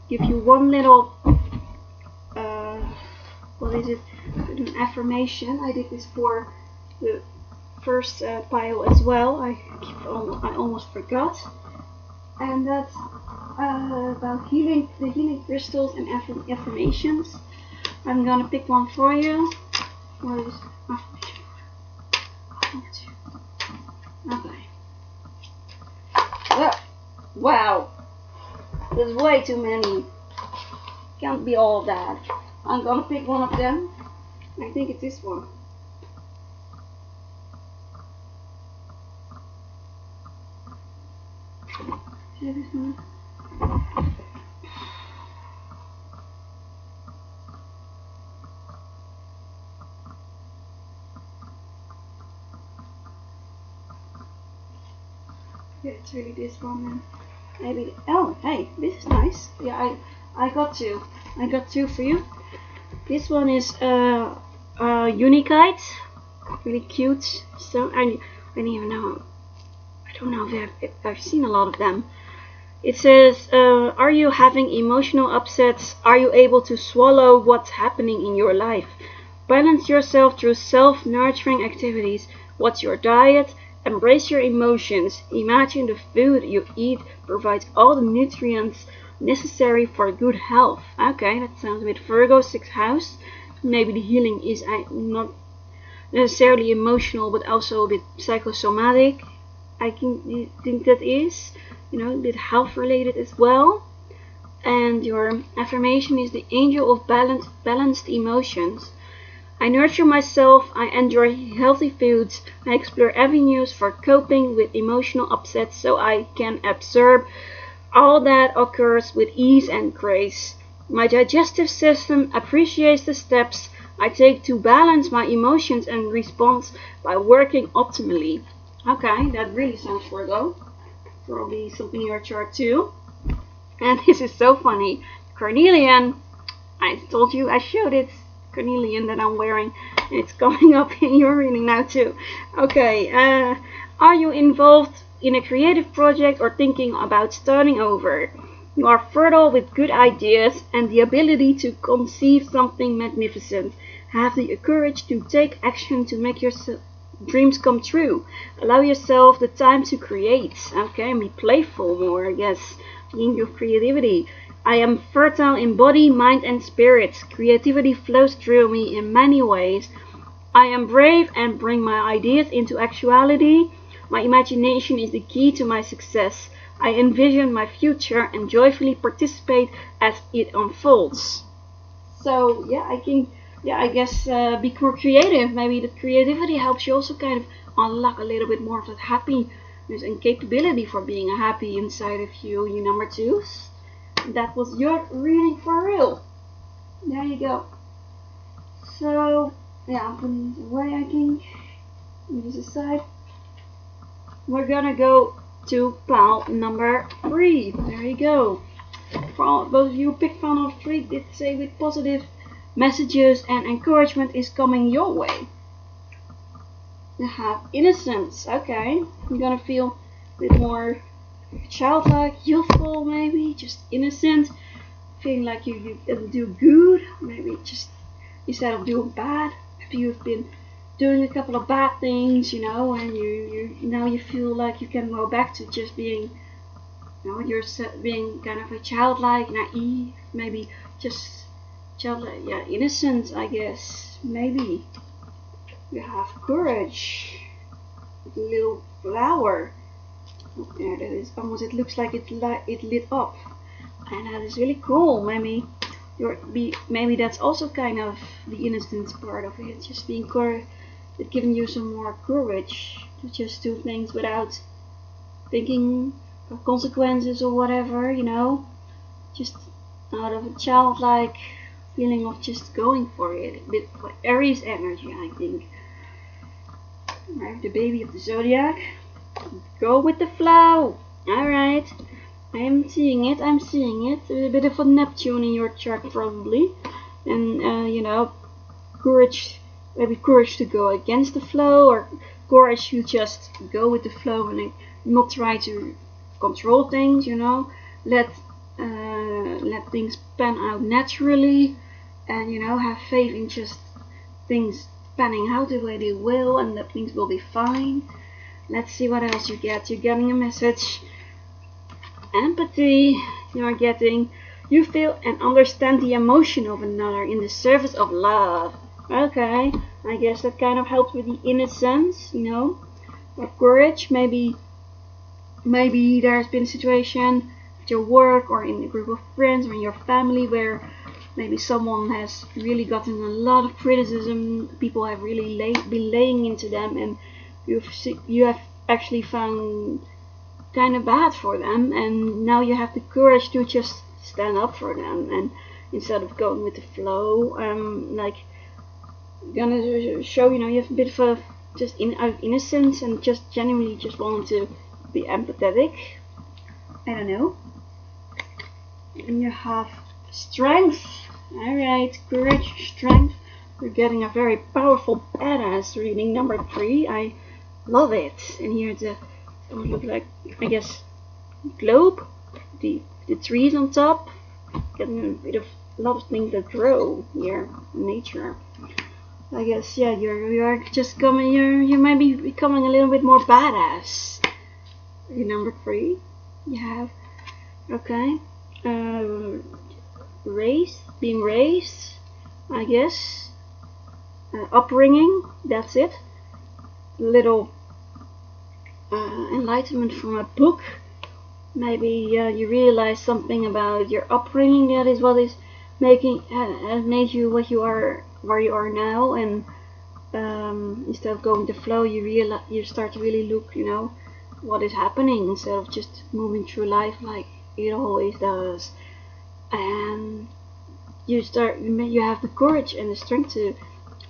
S1: give you one little an affirmation. I did this for the first pile as well. I almost forgot. And that's about the healing crystals and affirmations. I'm gonna pick one for you. Where is affirmation? Okay. Wow, there's way too many. Can't be all of that. I'm gonna pick one of them. I think it's this one. See this one? Yeah, it's really this one then. Maybe. Oh, hey, this is nice. Yeah, I got two. I got two for you. This one is Unikite, really cute. So I don't even know. I don't know if I've seen a lot of them. It says, are you having emotional upsets? Are you able to swallow what's happening in your life? Balance yourself through self-nurturing activities. What's your diet? Embrace your emotions. Imagine the food you eat provides all the nutrients necessary for good health. Okay, that sounds a bit Virgo, 6th house. Maybe the healing is not necessarily emotional, but also a bit psychosomatic. I think that is, a bit health related as well. And your affirmation is the angel of balanced emotions. I nurture myself, I enjoy healthy foods, I explore avenues for coping with emotional upsets so I can absorb all that occurs with ease and grace. My digestive system appreciates the steps I take to balance my emotions and response by working optimally. Okay, that really sounds Virgo. Probably something in your chart too. And this is so funny. Carnelian, I told you I showed it. Carnelian that I'm wearing. It's coming up in your reading now too. Okay, are you involved in a creative project or thinking about starting over? You are fertile with good ideas and the ability to conceive something magnificent. Have the courage to take action to make your dreams come true. Allow yourself the time to create. Okay, and be playful more, I guess, in your creativity. I am fertile in body, mind and spirit. Creativity flows through me in many ways. I am brave and bring my ideas into actuality. My imagination is the key to my success. I envision my future and joyfully participate as it unfolds. So yeah, I guess be more creative. Maybe the creativity helps you also kind of unlock a little bit more of that happiness and capability for being happy inside of you, you number twos. That was your reading for real. There you go. So, yeah, I'm putting it away, I think. This aside. We're gonna go to pile number 3. There you go. For all those of you who picked pile number 3, did say with positive messages and encouragement is coming your way. You have innocence. Okay. You're gonna feel a bit more childlike, youthful, maybe just innocent, feeling like you do good, maybe just instead of doing bad. Maybe you've been doing a couple of bad things, and you now you feel like you can go back to just being, you're being kind of a childlike, naive, maybe just childlike, innocent, I guess. Maybe you have courage, a little flower. There that is almost, it looks like it lit up, and that is really cool. Maybe that's also kind of the innocence part of it, just being it giving you some more courage to just do things without thinking of consequences or whatever, just out of a childlike feeling of just going for it. A bit of Aries energy, I think. Right, the baby of the zodiac. Go with the flow. Alright. I'm seeing it. There's a bit of a Neptune in your chart probably. And, courage, maybe courage to go against the flow, or courage to just go with the flow and not try to control things, Let things pan out naturally, and, have faith in just things panning out the way they will, and that things will be fine. Let's see what else you get. You're getting a message. Empathy. You feel and understand the emotion of another in the service of love. Okay, I guess that kind of helps with the innocence, or courage. Maybe there's been a situation at your work or in a group of friends or in your family where maybe someone has really gotten a lot of criticism. People have really been laying into them, and you have actually found kind of bad for them, and now you have the courage to just stand up for them, and instead of going with the flow, gonna show, you have a bit of a just out of innocence and just genuinely just wanting to be empathetic. I don't know. And you have strength. Alright, courage, strength. We're getting a very powerful badass reading, number 3. I love it. And here it look like, I guess, globe. The trees on top. Getting a lot of things that grow here in nature. I guess yeah, you're just coming. You might be becoming a little bit more badass. Number 3, you have okay, uh, being raised, I guess. Upbringing. That's it. Little enlightenment from a book. Maybe you realize something about your upbringing that is what is making has made you what you are, where you are now, and instead of going to flow, you start to really look, what is happening instead of just moving through life like it always does, and you have the courage and the strength to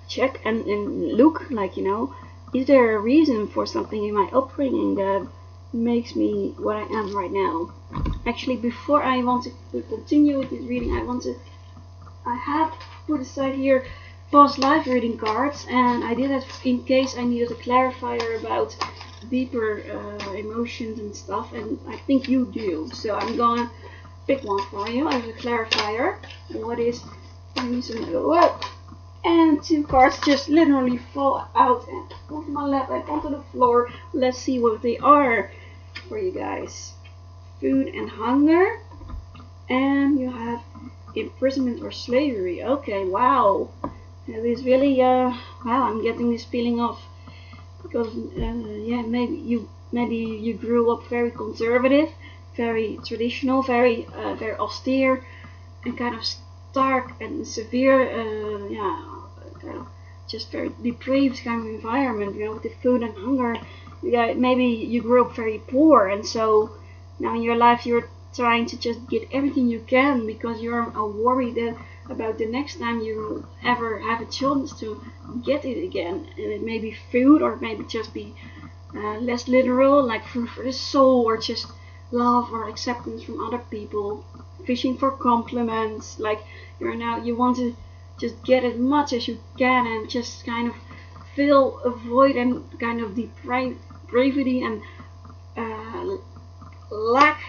S1: check and look like, is there a reason for something in my upbringing that makes me what I am right now. Actually, before I want to continue with this reading, I have put aside here past life reading cards, and I did that in case I needed a clarifier about deeper emotions and stuff, and I think you do. So I'm gonna pick one for you as a clarifier. And what is I'm using and 2 cards just literally fall out and onto my lap and onto the floor. Let's see what they are for you guys. Food and hunger, and you have imprisonment or slavery. Okay, wow. It is really wow, I'm getting this feeling of, because yeah, maybe you grew up very conservative, very traditional, very austere, and kind of stark and severe, yeah, kind of just very depraved kind of environment, with the food and hunger. Yeah, maybe you grew up very poor, and so now in your life you're trying to just get everything you can because you're worried about the next time you ever have a chance to get it again. And it may be food, or maybe just be less literal, like food for the soul, or just love or acceptance from other people, fishing for compliments, like you want to just get as much as you can and just kind of fill a void and kind of depravity and lack,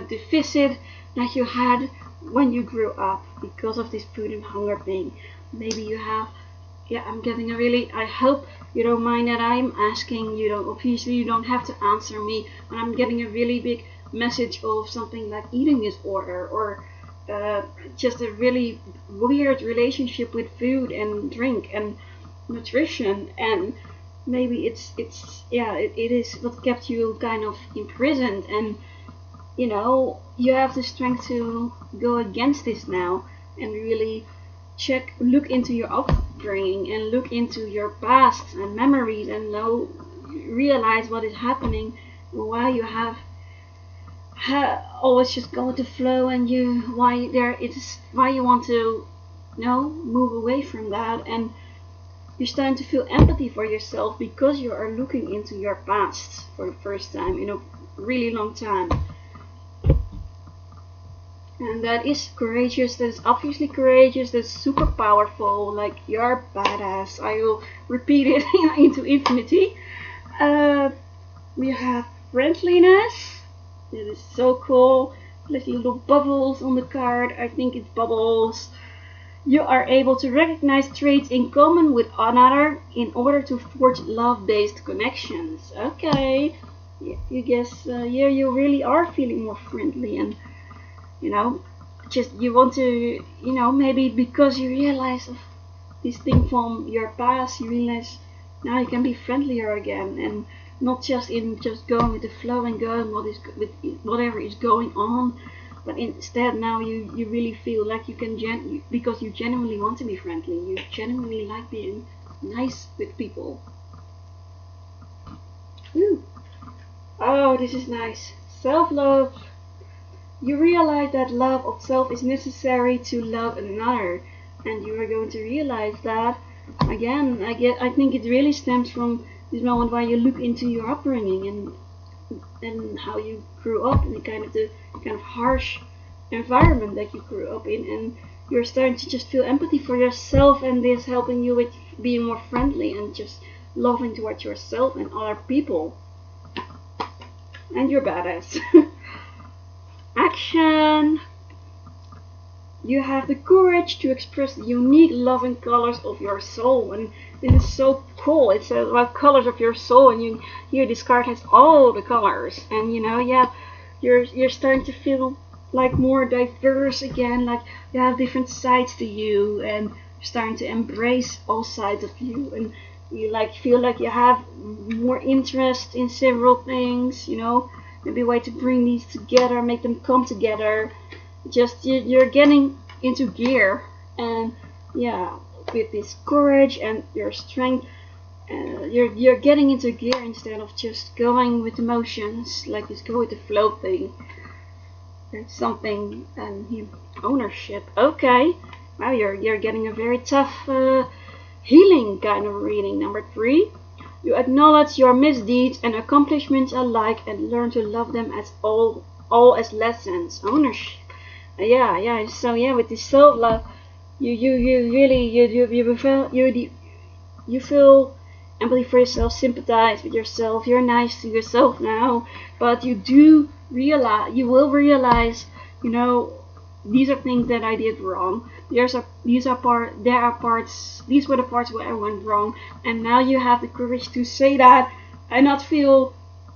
S1: deficit that you had when you grew up because of this food and hunger thing. Maybe you have, yeah, I'm getting a really, I hope you don't mind that I'm asking, obviously you don't have to answer me, but I'm getting a really big message of something like eating disorder, or just a really weird relationship with food and drink and nutrition, and maybe it is what kept you kind of imprisoned, and you have the strength to go against this now and really look into your upbringing and look into your past and memories and realize what is happening and why you have always just go with the flow, and why you want to move away from that, and you're starting to feel empathy for yourself because you are looking into your past for the first time in a really long time. And that is courageous, that is obviously courageous, that's super powerful, like you're badass. I will repeat it into infinity. We have friendliness. It is so cool. There's little bubbles on the card. I think it's bubbles. You are able to recognize traits in common with another in order to forge love-based connections. Okay. You guess, yeah, you really are feeling more friendly, and just you want to, maybe because you realize of this thing from your past, you realize now you can be friendlier again, and not just going with the flow and going with whatever is going on, but instead now you really feel like you can because you genuinely want to be friendly, you genuinely like being nice with people. Ooh. Oh, this is nice. Self-love. You realize that love of self is necessary to love another, and you are going to realize that again. I think it really stems from this moment where you look into your upbringing and how you grew up in the kind of harsh environment that you grew up in, and you're starting to just feel empathy for yourself, and this helping you with being more friendly and just loving towards yourself and other people. And you're badass. Action. you have the courage to express the unique loving colors of your soul. And this is so cool. It's about colors of your soul, and here this card has all the colors. And yeah, you're starting to feel like more diverse again, like you have different sides to you, and you're starting to embrace all sides of you, and you feel like you have more interest in several things, maybe a way to bring these together, make them come together. Just you're getting into gear, and yeah, with this courage and your strength, you're getting into gear instead of just going with emotions, like just go with the flow thing. There's something, and ownership. Okay, wow, you're getting a very tough healing kind of reading. Number 3, you acknowledge your misdeeds and accomplishments alike and learn to love them as all as lessons. Ownership. Yeah. So yeah, with this self-love, you really you feel empathy for yourself, sympathize with yourself. You're nice to yourself now, but you will realize, these are things that I did wrong. These were the parts where I went wrong, and now you have the courage to say that and not feel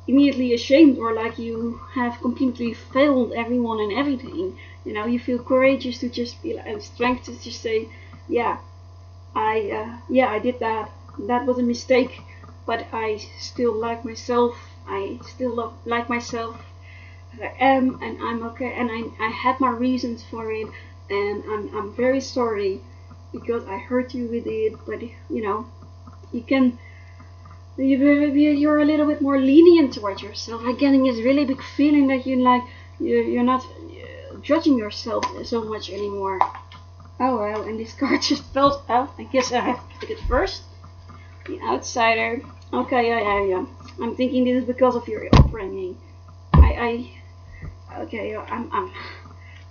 S1: immediately ashamed or like you have completely failed everyone and everything. You feel courageous to just be and strength to just say, I did that. That was a mistake, but I still like myself. I still like myself as I am, and I'm okay, and I had my reasons for it, and I'm very sorry because I hurt you with it. But you're a little bit more lenient towards yourself. I'm getting this really big feeling that you're not judging yourself so much anymore. Oh well, and this card just fell out. I guess I have to pick it first. The outsider. Okay, yeah. I'm thinking this is because of your upbringing. Okay,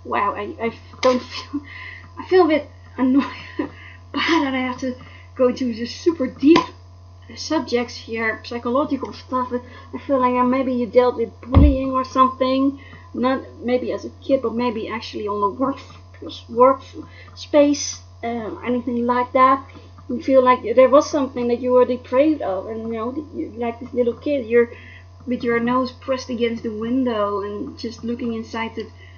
S1: wow, I don't feel, I feel a bit annoyed, bad that I have to go into the super deep subjects here, psychological stuff. I feel like maybe you dealt with bullying or something, not maybe as a kid, but maybe actually on the work space, anything like that. You feel like there was something that you were deprived of, and like this little kid, you're with your nose pressed against the window and just looking inside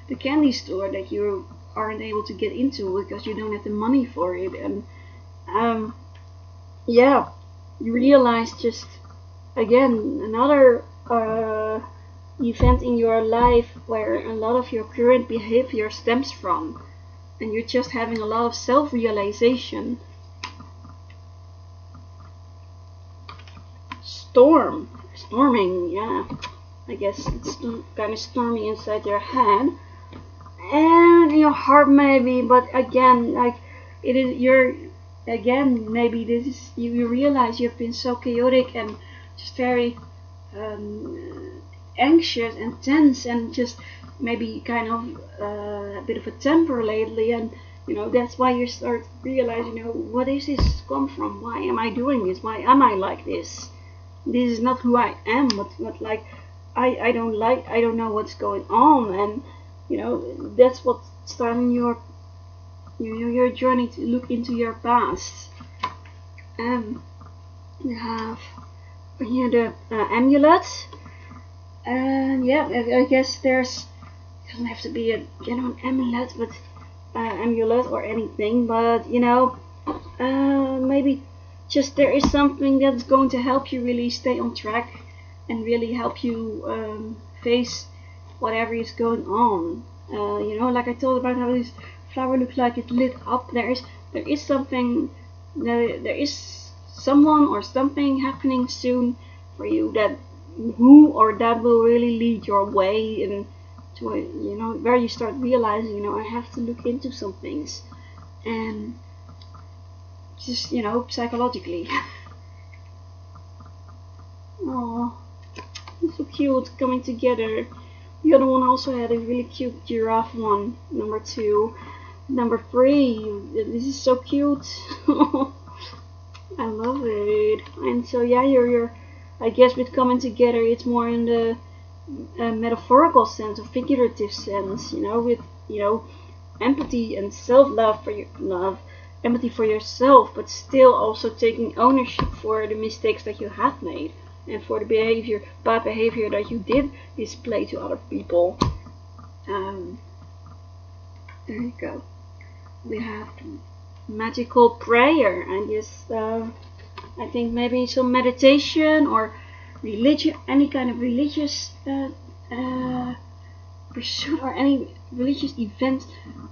S1: the candy store that you aren't able to get into because you don't have the money for it. And you realize just again another event in your life where a lot of your current behavior stems from, and you're just having a lot of self-realization. Storming, yeah. I guess it's kind of stormy inside your head and in your heart maybe, but again, like it is maybe this is you realize you've been so chaotic and just very anxious and tense and just maybe kind of a bit of a temper lately, and that's why you start realizing, what is this come from? Why am I doing this? Why am I like this? This is not who I am, but like I don't know what's going on, and that's what's starting your journey to look into your past. You have here the amulet, and I guess it doesn't have to be a genuine amulet, but amulet or anything, but maybe just there is something that's going to help you really stay on track and really help you face whatever is going on. Like I told about how this flower looks like it lit up. There is something, there is someone or something happening soon for you that will really lead your way, and to where you start realizing, I have to look into some things, and just psychologically. Oh, it's so cute coming together. The other one also had a really cute giraffe one, number 2. Number 3, this is so cute. I love it. And so you're I guess with coming together, it's more in the metaphorical sense or figurative sense, with empathy and self-love for empathy for yourself, but still also taking ownership for the mistakes that you have made and for the bad behavior that you did display to other people. There you go. We have magical prayer, and yes, I think maybe some meditation or religion, any kind of religious pursuit or any religious event,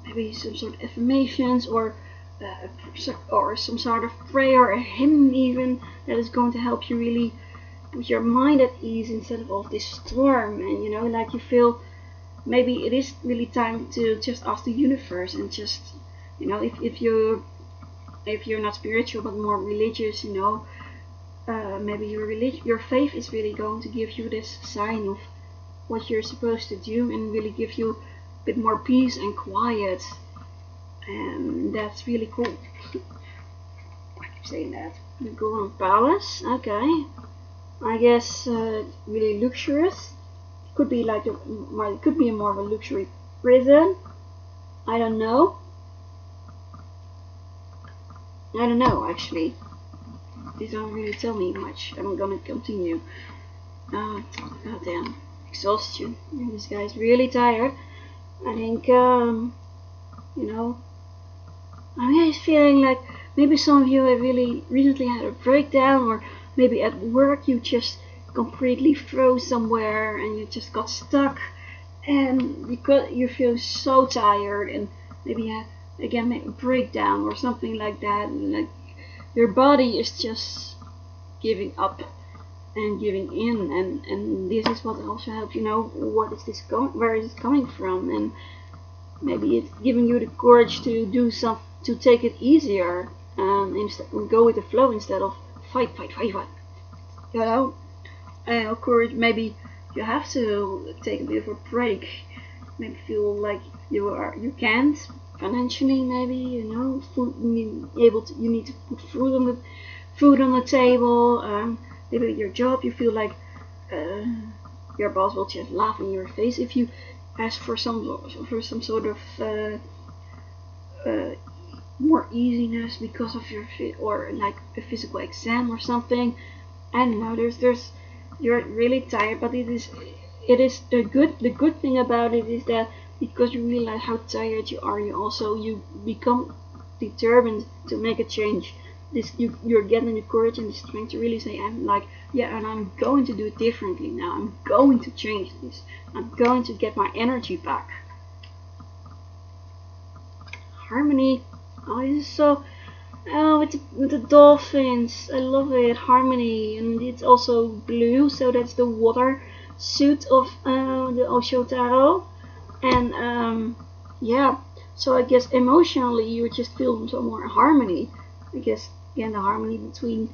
S1: maybe some sort of affirmations or some sort of prayer or a hymn even, that is going to help you really put your mind at ease instead of all this storm. And like you feel maybe it is really time to just ask the universe and just if you're not spiritual but more religious, maybe your faith is really going to give you this sign of what you're supposed to do and really give you a bit more peace and quiet, and that's really cool. I keep saying that. The Golden Palace, okay. I guess really luxurious. Could be like it could be more of a luxury prison. I don't know actually. These don't really tell me much. I'm gonna continue. Goddamn exhaustion. This guy's really tired. I think I'm feeling like maybe some of you have really recently had a breakdown, or maybe at work you just completely froze somewhere and you just got stuck, and because you feel so tired, and maybe you had again maybe a breakdown or something like that, and like your body is just giving up and giving in, and this is what also helps what is this where is it coming from, and maybe it's giving you the courage to do something, to take it easier, instead go with the flow instead of fight. And of course maybe you have to take a bit of a break, maybe feel like you can't financially, maybe you need to put food on the table, maybe at your job you feel like your boss will just laugh in your face if you ask for some sort of more easiness because of or like a physical exam or something. I don't know, you're really tired, but it is the good thing about it is that because you realize how tired you are, you become determined to make a change. You're getting the courage and the strength to really say, and I'm going to do it differently now. I'm going to change this. I'm going to get my energy back. Harmony. Oh, this is so. Oh, with the dolphins. I love it. Harmony, and it's also blue, so that's the water suit of the Osho Tarot. And yeah, so I guess emotionally you just feel some more harmony. I guess again the harmony between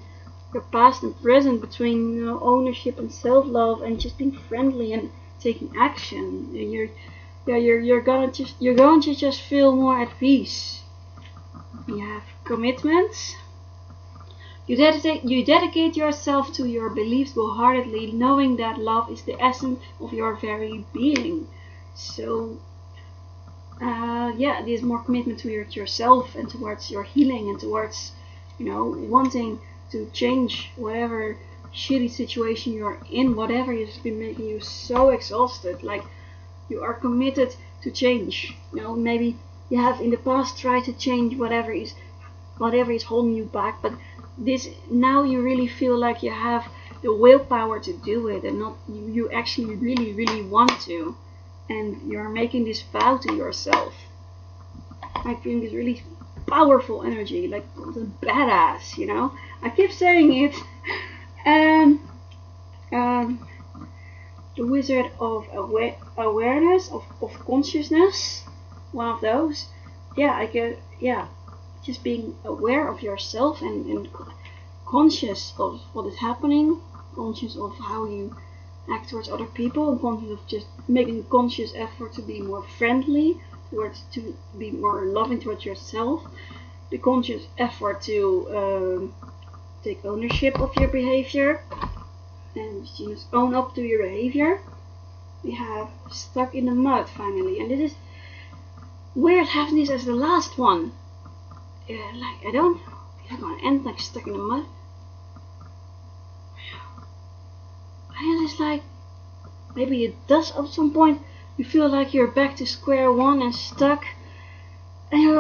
S1: your past and present, between ownership and self-love, and just being friendly and taking action. And you're going to just feel more at peace. You have commitments. You dedicate yourself to your beliefs wholeheartedly, knowing that love is the essence of your very being. So there's more commitment to yourself and towards your healing and towards wanting to change whatever shitty situation you're in, whatever has been making you so exhausted. Like, you are committed to change. Maybe you have in the past tried to change whatever is holding you back, but now you really feel like you have the willpower to do it, and not you actually really, really want to, and you're making this vow to yourself. I think this really powerful energy, like the badass, I keep saying it. And the Wizard of Awareness, of consciousness, one of those. Just being aware of yourself and conscious of what is happening, conscious of how you act towards other people, and conscious of just making a conscious effort to be more friendly, to be more loving towards yourself, the conscious effort to take ownership of your behavior and just own up to your behavior. We have stuck in the mud finally, and this is weird having this as the last one. Like I don't gonna end like stuck in the mud. And it's like maybe it does at some point. You feel like you're back to square one and stuck, and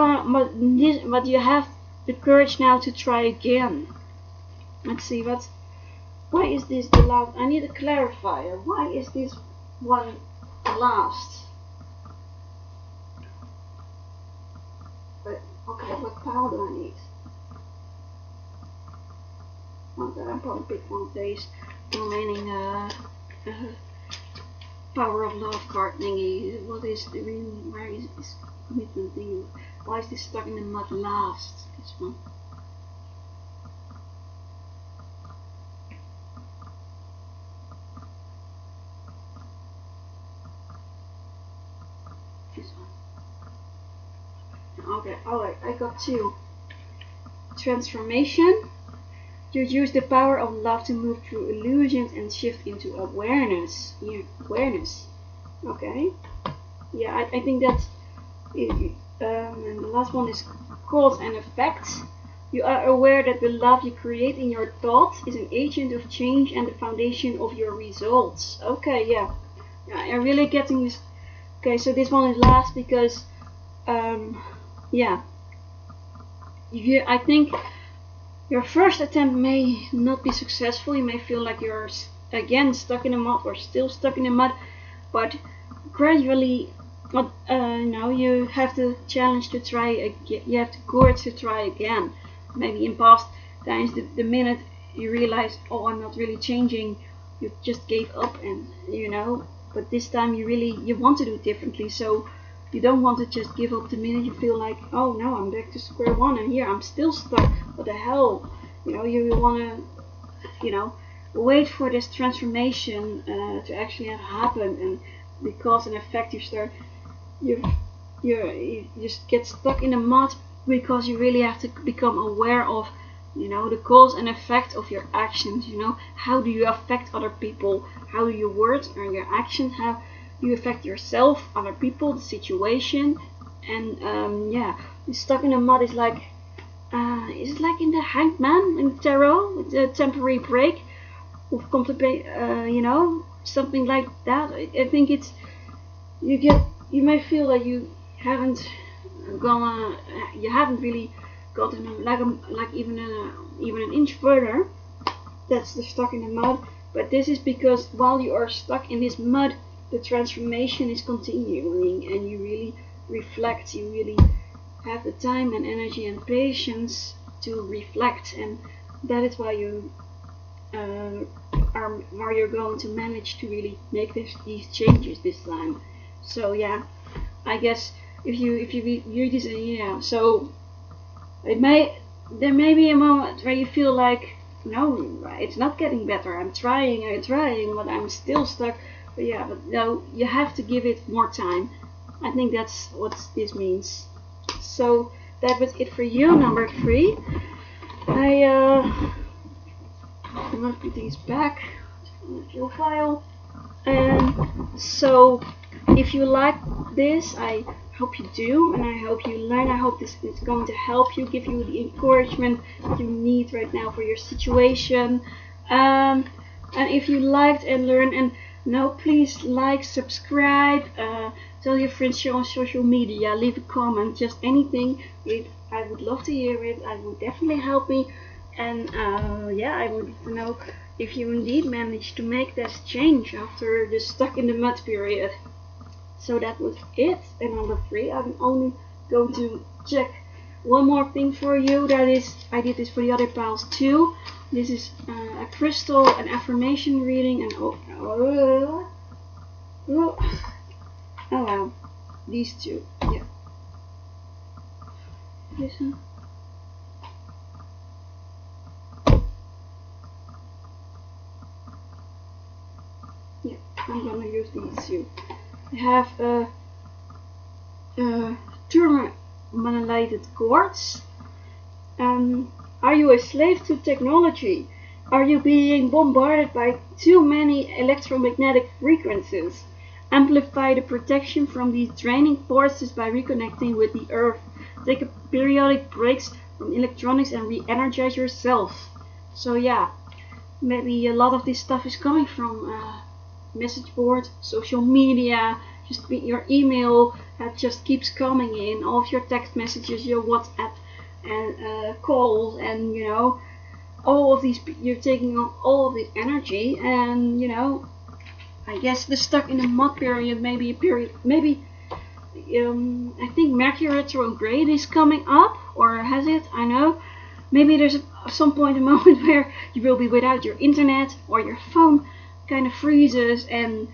S1: but you have the courage now to try again. Let's see why is this the last? I need a clarifier. Why is this one last? But okay, what pile do I need? Okay, I'll probably pick one of these remaining Power of Love card thingy. What is the reason? Where is this commitment thing? Why is this stuck in the mud last? This one. This one. Okay, alright, I got two. Transformation. You use the power of love to move through illusions and shift into awareness. Yeah, awareness. Okay. Yeah, I think that's it. And the last one is cause and effect. You are aware that the love you create in your thoughts is an agent of change and the foundation of your results. Okay, yeah. I'm really getting this. Okay, so this one is last because, yeah. I think your first attempt may not be successful. You may feel like you're again stuck in the mud or still stuck in the mud, but gradually, now you have the challenge to try again. You have the courage to try again. Maybe in past times, the minute you realize, oh, I'm not really changing, you just gave up, and But this time you want to do it differently. So you don't want to just give up the minute you feel like, oh no, I'm back to square one and here I'm still stuck. What the hell? You want to, wait for this transformation to actually have happen, and because in effect you just get stuck in the mud because you really have to become aware of, the cause and effect of your actions. How do you affect other people? How do your words or your actions have you affect yourself, other people, the situation, and stuck in the mud is like in the Hanged Man in tarot, with a temporary break, of contemplate, something like that. I think it's you may feel that you haven't really gotten like even an inch further. That's the stuck in the mud. But this is because while you are stuck in this mud, the transformation is continuing, and you really reflect. You really have the time and energy and patience to reflect, and that is why you you're going to manage to really make these changes this time. So yeah, I guess if you read this, so there may be a moment where you feel like, no, it's not getting better. I'm trying, but I'm still stuck. But no, you have to give it more time. I think that's what this means. So that was it for you, number 3. I'm gonna put these back in your file. And so if you like this, I hope you do, and I hope you learn. I hope this is going to help you, give you the encouragement you need right now for your situation. And if you liked and learned, and please like, subscribe, tell your friends, share on social media, leave a comment, just anything. I would love to hear it. It would definitely help me. And I would know if you indeed managed to make that change after the stuck in the mud period. So that was it. And number 3, I'm only going to check one more thing for you. That is, I did this for the other piles too. This is a crystal, an affirmation reading, and oh wow, these two, yeah. Listen. Yeah, I'm gonna use these two. I have tourmalated quartz. Are you a slave to technology? Are you being bombarded by too many electromagnetic frequencies? Amplify the protection from these draining forces by reconnecting with the earth. Take a periodic breaks from electronics and re-energize yourself. So yeah, maybe a lot of this stuff is coming from message board, social media, just your email that just keeps coming in, all of your text messages, your WhatsApp and calls, and you know, all of these, you're taking on all of this energy, and you know, I guess the stuck in the mud period, maybe a period, maybe I think Mercury retrograde is coming up, or has it? I know. Maybe there's some point, a moment where you will be without your internet, or your phone kind of freezes, and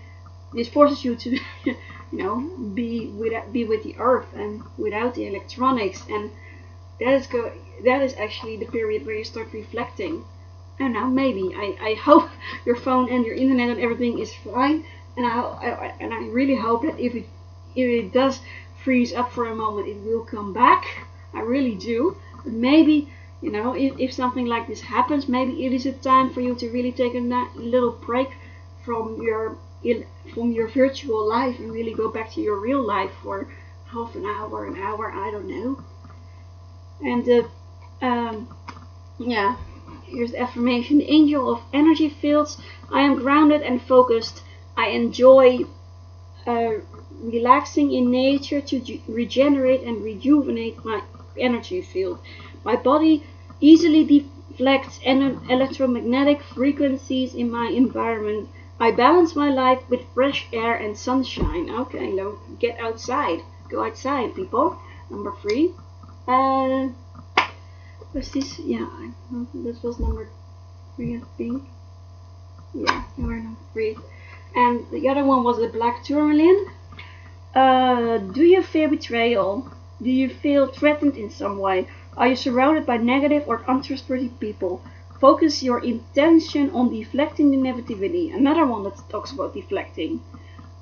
S1: this forces you to, you know, be with the earth and without the electronics, and that is actually the period where you start reflecting. I don't know, maybe. I hope your phone and your internet and everything is fine, and I really hope that if it does freeze up for a moment, it will come back. I really do. But maybe, you know, if something like this happens, maybe it is a time for you to really take a little break from your virtual life and really go back to your real life for half an hour, I don't know. And yeah, here's the affirmation. The angel of energy fields. I am grounded and focused. I enjoy relaxing in nature to regenerate and rejuvenate my energy field. My body easily deflects electromagnetic frequencies in my environment. I balance my life with fresh air and sunshine. Okay, now get outside. Go outside, people. Number 3. Was this? Yeah, this was number 3, I think. Yeah, you were number 3. And the other one was the black tourmaline. Do you fear betrayal? Do you feel threatened in some way? Are you surrounded by negative or untrustworthy people? Focus your intention on deflecting the negativity. Another one that talks about deflecting.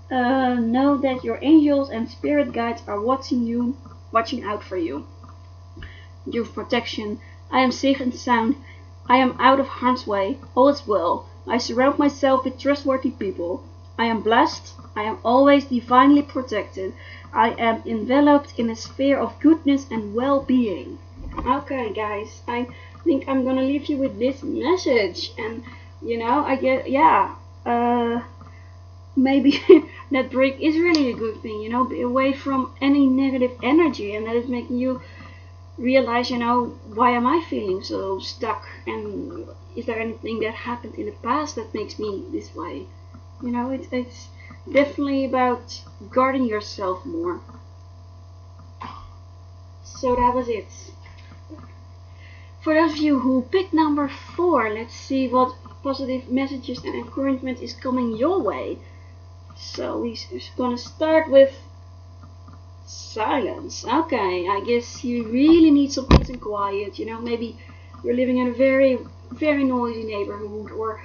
S1: Know that your angels and spirit guides are watching out for you. Your protection. I am safe and sound. I am out of harm's way. All is well. I surround myself with trustworthy people. I am blessed. I am always divinely protected. I am enveloped in a sphere of goodness and well-being. Okay, guys, I think I'm gonna leave you with this message, and you know, I get, yeah, maybe that break is really a good thing, you know, be away from any negative energy, and that is making you realize, you know, why am I feeling so stuck, and is there anything that happened in the past that makes me this way? You know, it's definitely about guarding yourself more. So that was it. For those of you who picked number 4, let's see what positive messages and encouragement is coming your way. So we're gonna start with silence. Okay, I guess you really need some peace and quiet. You know, maybe you're living in a very, very noisy neighborhood, or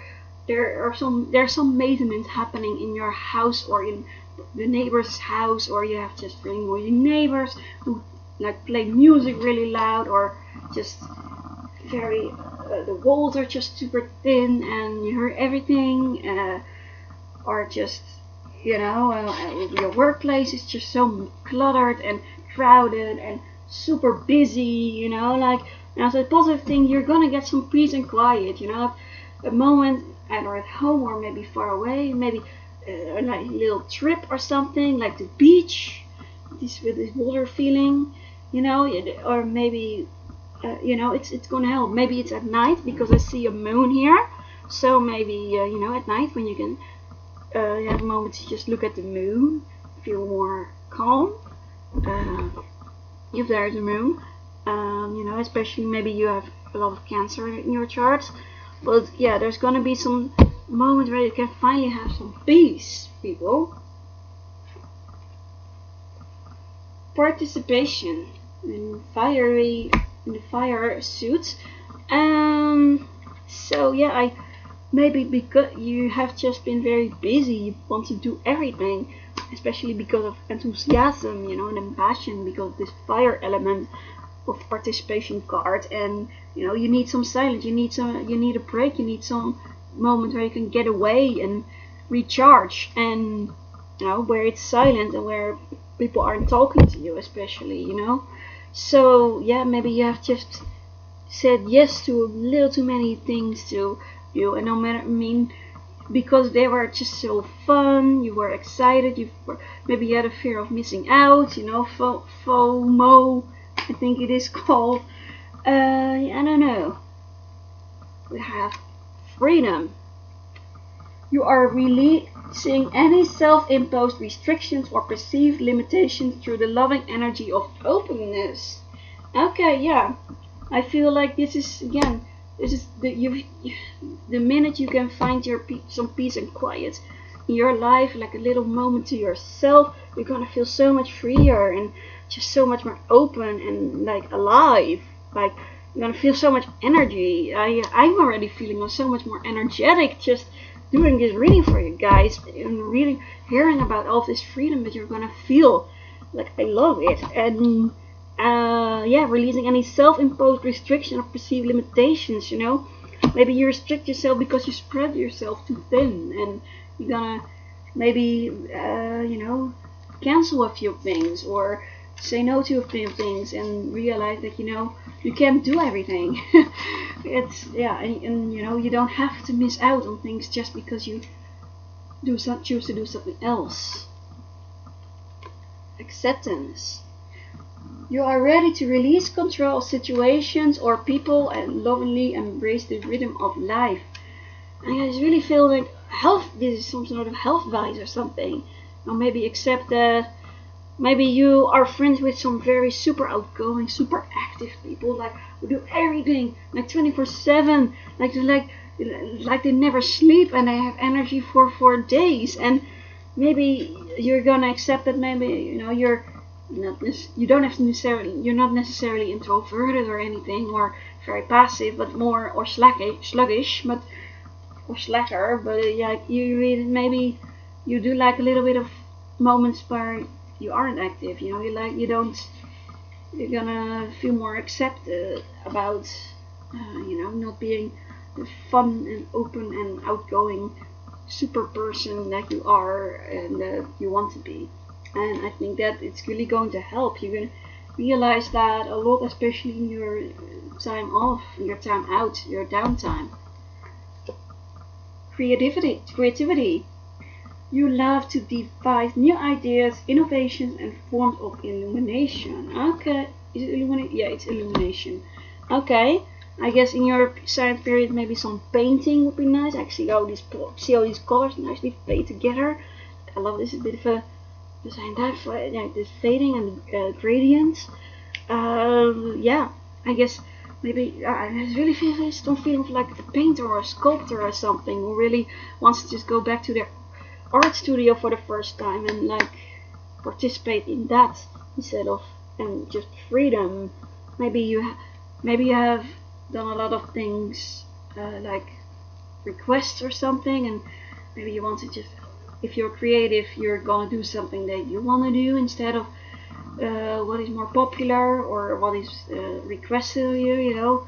S1: there's some maintenance happening in your house or in the neighbor's house, or you have just really noisy neighbors who like play music really loud, or just very the walls are just super thin and you hear everything, or just, you know, your workplace is just so cluttered and crowded and super busy, you know, like, now the positive thing, you're gonna get some peace and quiet, you know, a moment either at home or maybe far away, maybe a little trip or something, like the beach, with this water feeling, you know, or maybe, you know, it's gonna help. Maybe it's at night, because I see a moon here, so maybe, you know, at night when you can you have a moment to just look at the moon, feel more calm, if there is a moon, you know, especially maybe you have a lot of Cancer in your chart. But yeah, there's gonna be some moment where you can finally have some peace, people. Participation in the fire suit. So yeah, maybe because you have just been very busy, you want to do everything, especially because of enthusiasm, you know, and passion, because of this fire element of participation card, and you know, you need some silence, you need a break, you need some moment where you can get away and recharge, and where it's silent and where people aren't talking to you, especially, So yeah, maybe you have just said yes to a little too many things to you, and no matter, because they were just so fun, you were excited, maybe you had a fear of missing out, FOMO, I think it is called. I don't know. We have freedom. You are releasing any self-imposed restrictions or perceived limitations through the loving energy of openness. Okay, yeah. I feel like this is the minute you can find some peace and quiet in your life, like a little moment to yourself, you're gonna feel so much freer and just so much more open and like alive. Like you're gonna feel so much energy. I'm already feeling so much more energetic just doing this reading for you guys and really hearing about all this freedom that you're gonna feel. Like I love it. And releasing any self-imposed restriction or perceived limitations, Maybe you restrict yourself because you spread yourself too thin, and you're gonna maybe, cancel a few things or say no to a few things and realize that, you can't do everything. And you don't have to miss out on things just because you choose to do something else. Acceptance. You are ready to release control of situations or people and lovingly embrace the rhythm of life. And I just really feel like this is some sort of health advice or something. Or maybe accept that maybe you are friends with some very super outgoing, super active people, like who do everything like 24/7, like they never sleep and they have energy for days. And maybe you're gonna accept that maybe you're you're not necessarily introverted or anything or very passive, but more or sluggish, but or slacker. But maybe you do like a little bit of moments where you aren't active. You're gonna feel more accepted about not being the fun and open and outgoing super person that you are and that you want to be. And I think that it's really going to help. You're going to realize that a lot, especially in your time off, your time out, your downtime. Creativity. You love to devise new ideas, innovations, and forms of illumination. Okay, is it illumination? Yeah, it's illumination. Okay, I guess in your silent period, maybe some painting would be nice. Actually, see all these colors nicely fade together. I love this. A bit of a this fading and gradients. I guess maybe I really don't feel like a painter or a sculptor or something who really wants to just go back to their art studio for the first time and like participate in that instead of and just freedom. Maybe you have done a lot of things like requests or something, and maybe you want to just, if you're creative, you're gonna do something that you want to do instead of what is more popular or what is requested of you.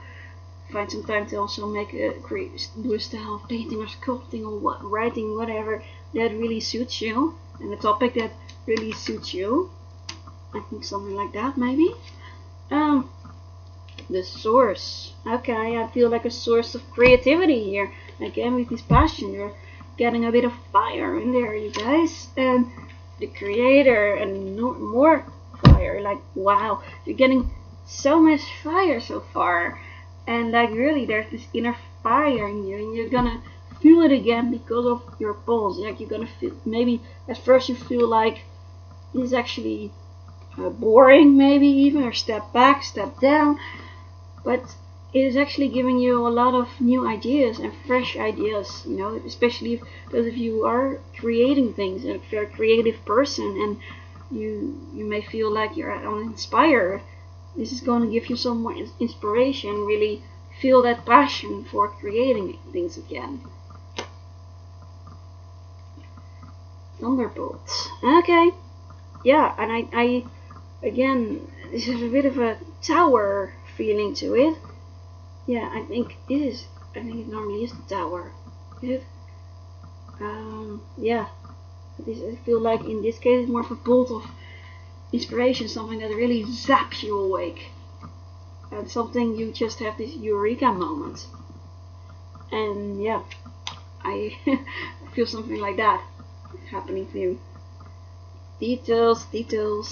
S1: Find some time to also do a style of painting or sculpting or writing, whatever that really suits you, and a topic that really suits you. I think something like that maybe. The source. Okay, I feel like a source of creativity here. Again, with this passion, you're getting a bit of fire in there, you guys. And the creator and more fire. Like, wow, you're getting so much fire so far. And like really, there's this inner fire in you, and you're gonna feel it again because of your pulse. Like you're gonna feel, maybe at first you feel like this is actually boring, maybe even, or step back, step down. But it is actually giving you a lot of new ideas and fresh ideas, especially if those of you who are creating things, and if you're a creative person and you may feel like you're uninspired. This is going to give you some more inspiration, really feel that passion for creating things again. Thunderbolts. Okay. Yeah, and I again, this has a bit of a tower feeling to it. Yeah, I think it normally is the tower. Is it? Yeah. I feel like in this case it's more of a bolt of inspiration, something that really zaps you awake, and something you just have this eureka moment. And yeah, I feel something like that happening to you. Details.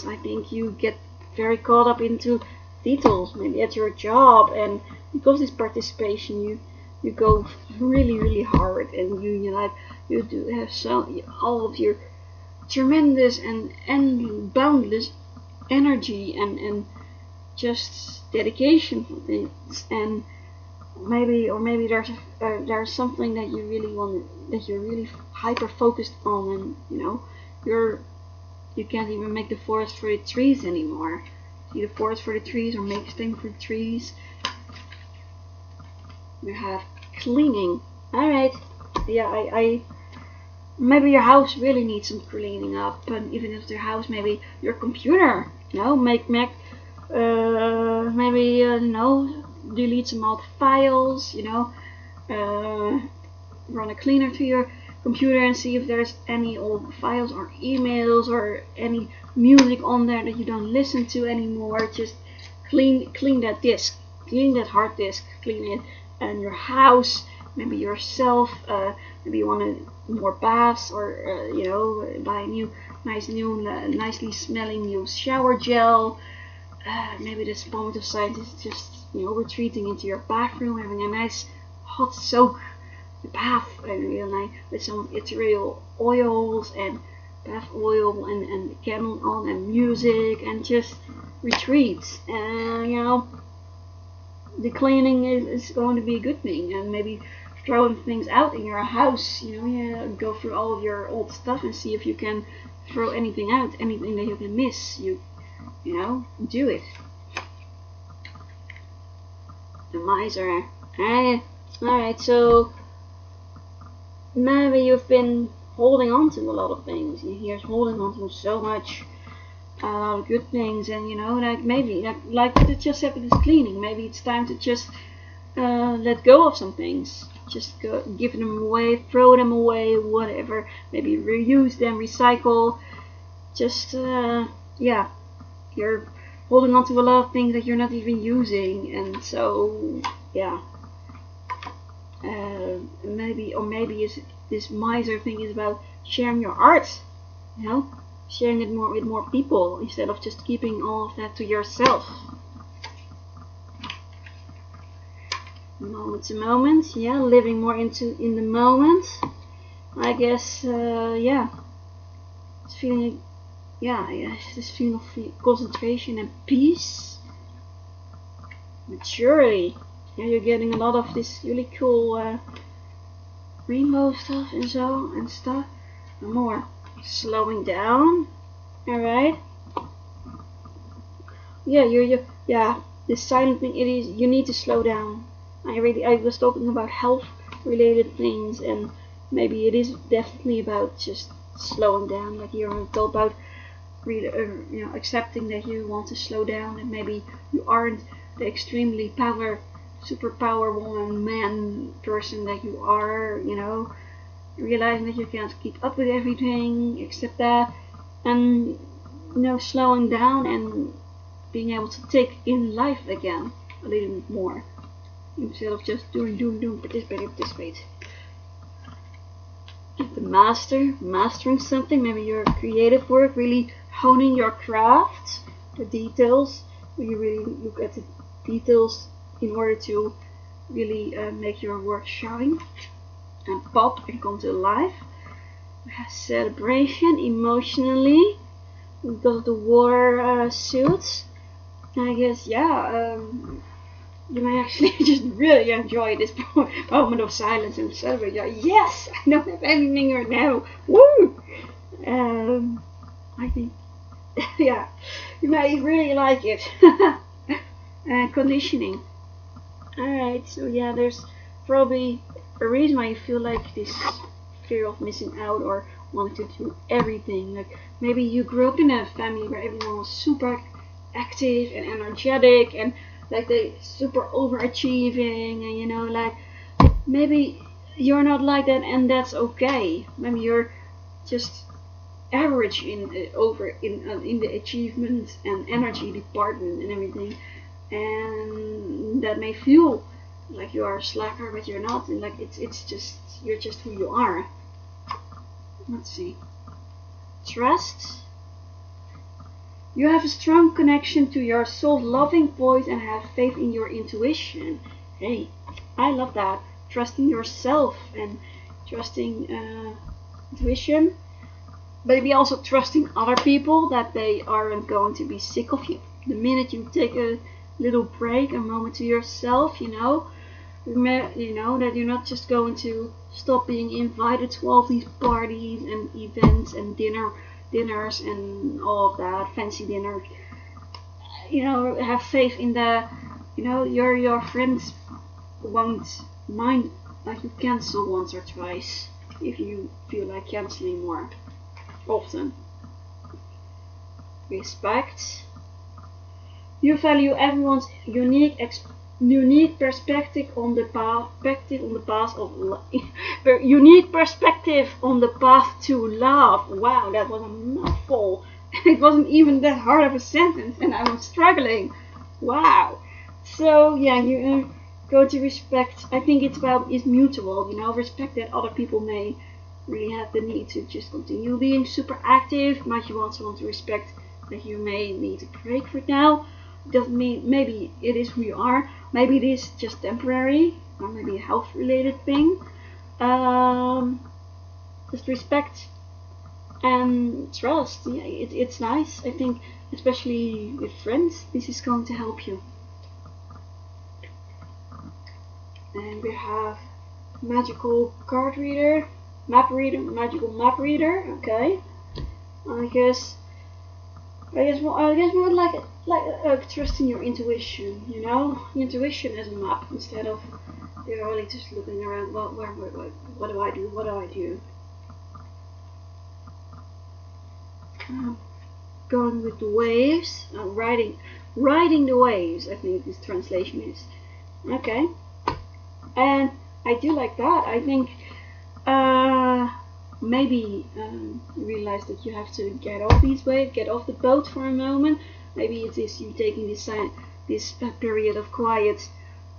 S1: I think you get very caught up into details, maybe at your job, and because this participation, you go really hard, and you do have all of your tremendous and boundless energy and just dedication for things, and maybe there's something that you really want, that you're really hyper focused on, and you can't even make the forest for the trees anymore. See the forest for the trees, or make things for the trees. You have cleaning. Alright. Yeah, I maybe your house really needs some cleaning up, and even if your house, maybe your computer, maybe delete some old files, run a cleaner to your computer and see if there's any old files or emails or any music on there that you don't listen to anymore. Just clean that disk, clean that hard disk, clean it, and your house, maybe yourself, maybe you want more baths, or buy a nicely smelling new shower gel. Maybe this moment of silence is just retreating into your bathroom, having a nice hot soak bath, and with some ethereal oils and bath oil and candle on and music, and just retreats. And the cleaning is going to be a good thing, and maybe throwing things out in your house. Go through all of your old stuff and see if you can throw anything out, anything that you can miss. Do it. The miser. Alright, so maybe you've been holding on to a lot of things. You're holding on to so much, a lot of good things, and maybe like what just happened is cleaning. Maybe it's time to just let go of some things. Just give them away, throw them away, whatever. Maybe reuse them, recycle. Just you're holding on to a lot of things that you're not even using, and so maybe this miser thing is about sharing your art, sharing it with more people instead of just keeping all of that to yourself. Moment to moment, living more in the moment. I guess, it's feeling, this feeling of concentration and peace, maturity. You're getting a lot of this really cool rainbow stuff and stuff. And more slowing down. Alright. This silent thing, you need to slow down. I was talking about health related things, and maybe it is definitely about just slowing down. Like you're told about accepting that you want to slow down, and maybe you aren't the extremely superpower woman, man, person that you are, realizing that you can't keep up with everything, accept that, and slowing down and being able to take in life again a little bit more, instead of just doing, participate. The mastering something, maybe your creative work, really honing your craft, the details. You really look at the details in order to really make your work shine and pop and come to life. Celebration emotionally because of the water suits. I guess you may actually just really enjoy this moment of silence and celebrate. Yes, I don't have anything right now. Woo! I think you may really like it. Conditioning. Alright, so there's probably a reason why you feel like this fear of missing out or wanting to do everything. Like maybe you grew up in a family where everyone was super active and energetic, and like they super overachieving, and maybe you're not like that, and that's okay. Maybe you're just average in the achievement and energy department and everything, and that may feel like you are a slacker, but you're not, and like it's just you're just who you are. Let's see. Trust. You have a strong connection to your soul-loving voice and have faith in your intuition. Hey, I love that. Trusting yourself and trusting intuition. Maybe also trusting other people that they aren't going to be sick of you. The minute you take a little break, a moment to yourself, you know that you're not just going to stop being invited to all these parties and events and dinners and all of that, fancy dinners. Have faith in your friends won't mind like you cancel once or twice if you feel like canceling more often. Respect. You value everyone's unique perspective on the path to love. Wow, that was a mouthful. It wasn't even that hard of a sentence, and I was struggling. Wow. So yeah, you go to respect. I think it's mutual. Respect that other people may really have the need to just continue being super active, but you also want to respect that you may need a break for now. Doesn't mean maybe it is who you are. Maybe it is just temporary, or maybe a health-related thing. Just respect and trust. Yeah, it's nice. I think, especially with friends, this is going to help you. And we have magical card reader, magical map reader. Okay, I guess more like trusting your intuition. Intuition as a map instead of you're only just looking around. What do I do? What do I do? Going with the waves, riding the waves. I think this translation is okay, and I do like that. I think maybe you realize that you have to get off these waves, get off the boat for a moment. Maybe it is you taking this period of quiet,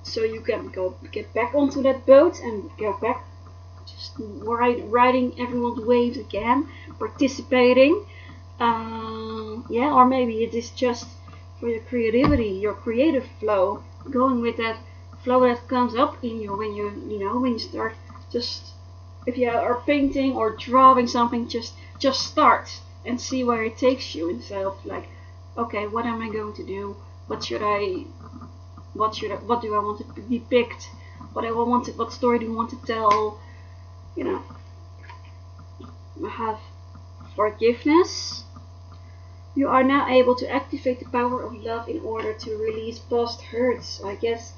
S1: so you can get back onto that boat and go back, just riding everyone's waves again, participating. Or maybe it is just for your creativity, your creative flow, going with that flow that comes up in you when you start. Just if you are painting or drawing something, just start and see where it takes you instead of like, okay, what am I going to do? What do I want to depict? What story do you want to tell? I have forgiveness. You are now able to activate the power of love in order to release past hurts. I guess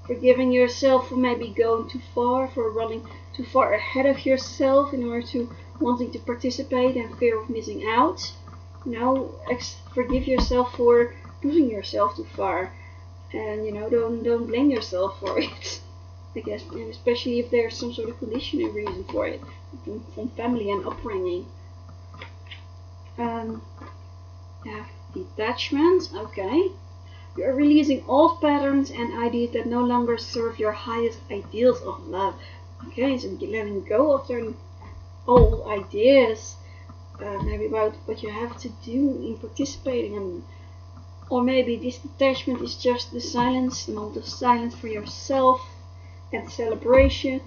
S1: forgiving yourself for maybe going too far, for running too far ahead of yourself in order to wanting to participate and fear of missing out. Forgive yourself for pushing yourself too far, and don't blame yourself for it. I guess, and especially if there's some sort of conditioning reason for it, from family and upbringing. Detachment. Okay. You are releasing old patterns and ideas that no longer serve your highest ideals of love. Okay, so letting go of their old ideas, maybe about what you have to do in participating, or maybe this detachment is just the silence, the moment of silence for yourself and celebration.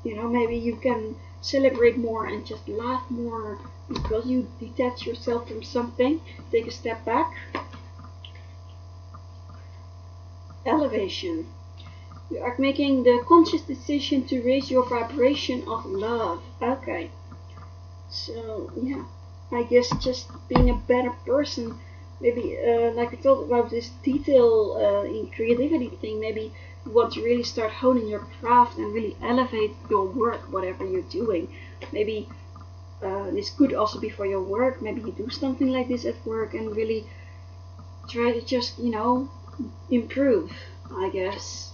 S1: Maybe you can celebrate more and just laugh more because you detach yourself from something. Take a step back. Elevation. You are making the conscious decision to raise your vibration of love. Okay. So yeah, I guess just being a better person. Maybe like I talked about this detail in creativity thing. Maybe you want to really start honing your craft and really elevate your work, whatever you're doing. Maybe this could also be for your work. Maybe you do something like this at work and really try to just improve, I guess.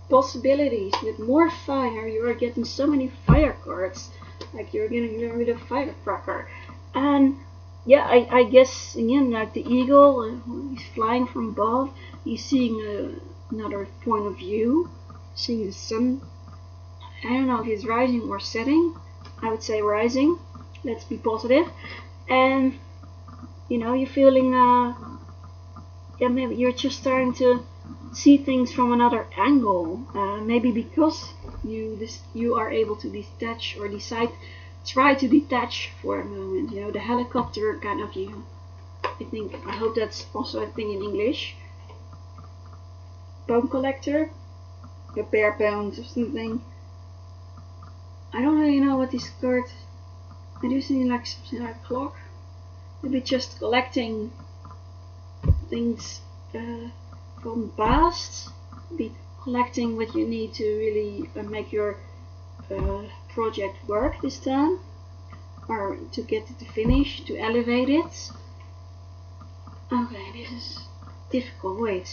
S1: Possibilities with more fire. You are getting so many fire cards. like you're getting rid of a firecracker. And yeah, I guess again, like the eagle, he's flying from above. He's seeing another point of view, seeing the sun. I don't know if it's rising or setting. I would say rising. Let's be positive. And you know, you're feeling yeah, maybe you're just starting to see things from another angle. Maybe because you are able to detach or try to detach for a moment. You know, the helicopter kind of view. I hope that's also a thing in English. Bone collector, a bare bones or something. I don't really know what this card. I do see like something like a clock. Maybe just collecting things from the past. Be collecting what you need to really make your project work this time, or to get it to finish, to elevate it. Okay, this is difficult. Wait.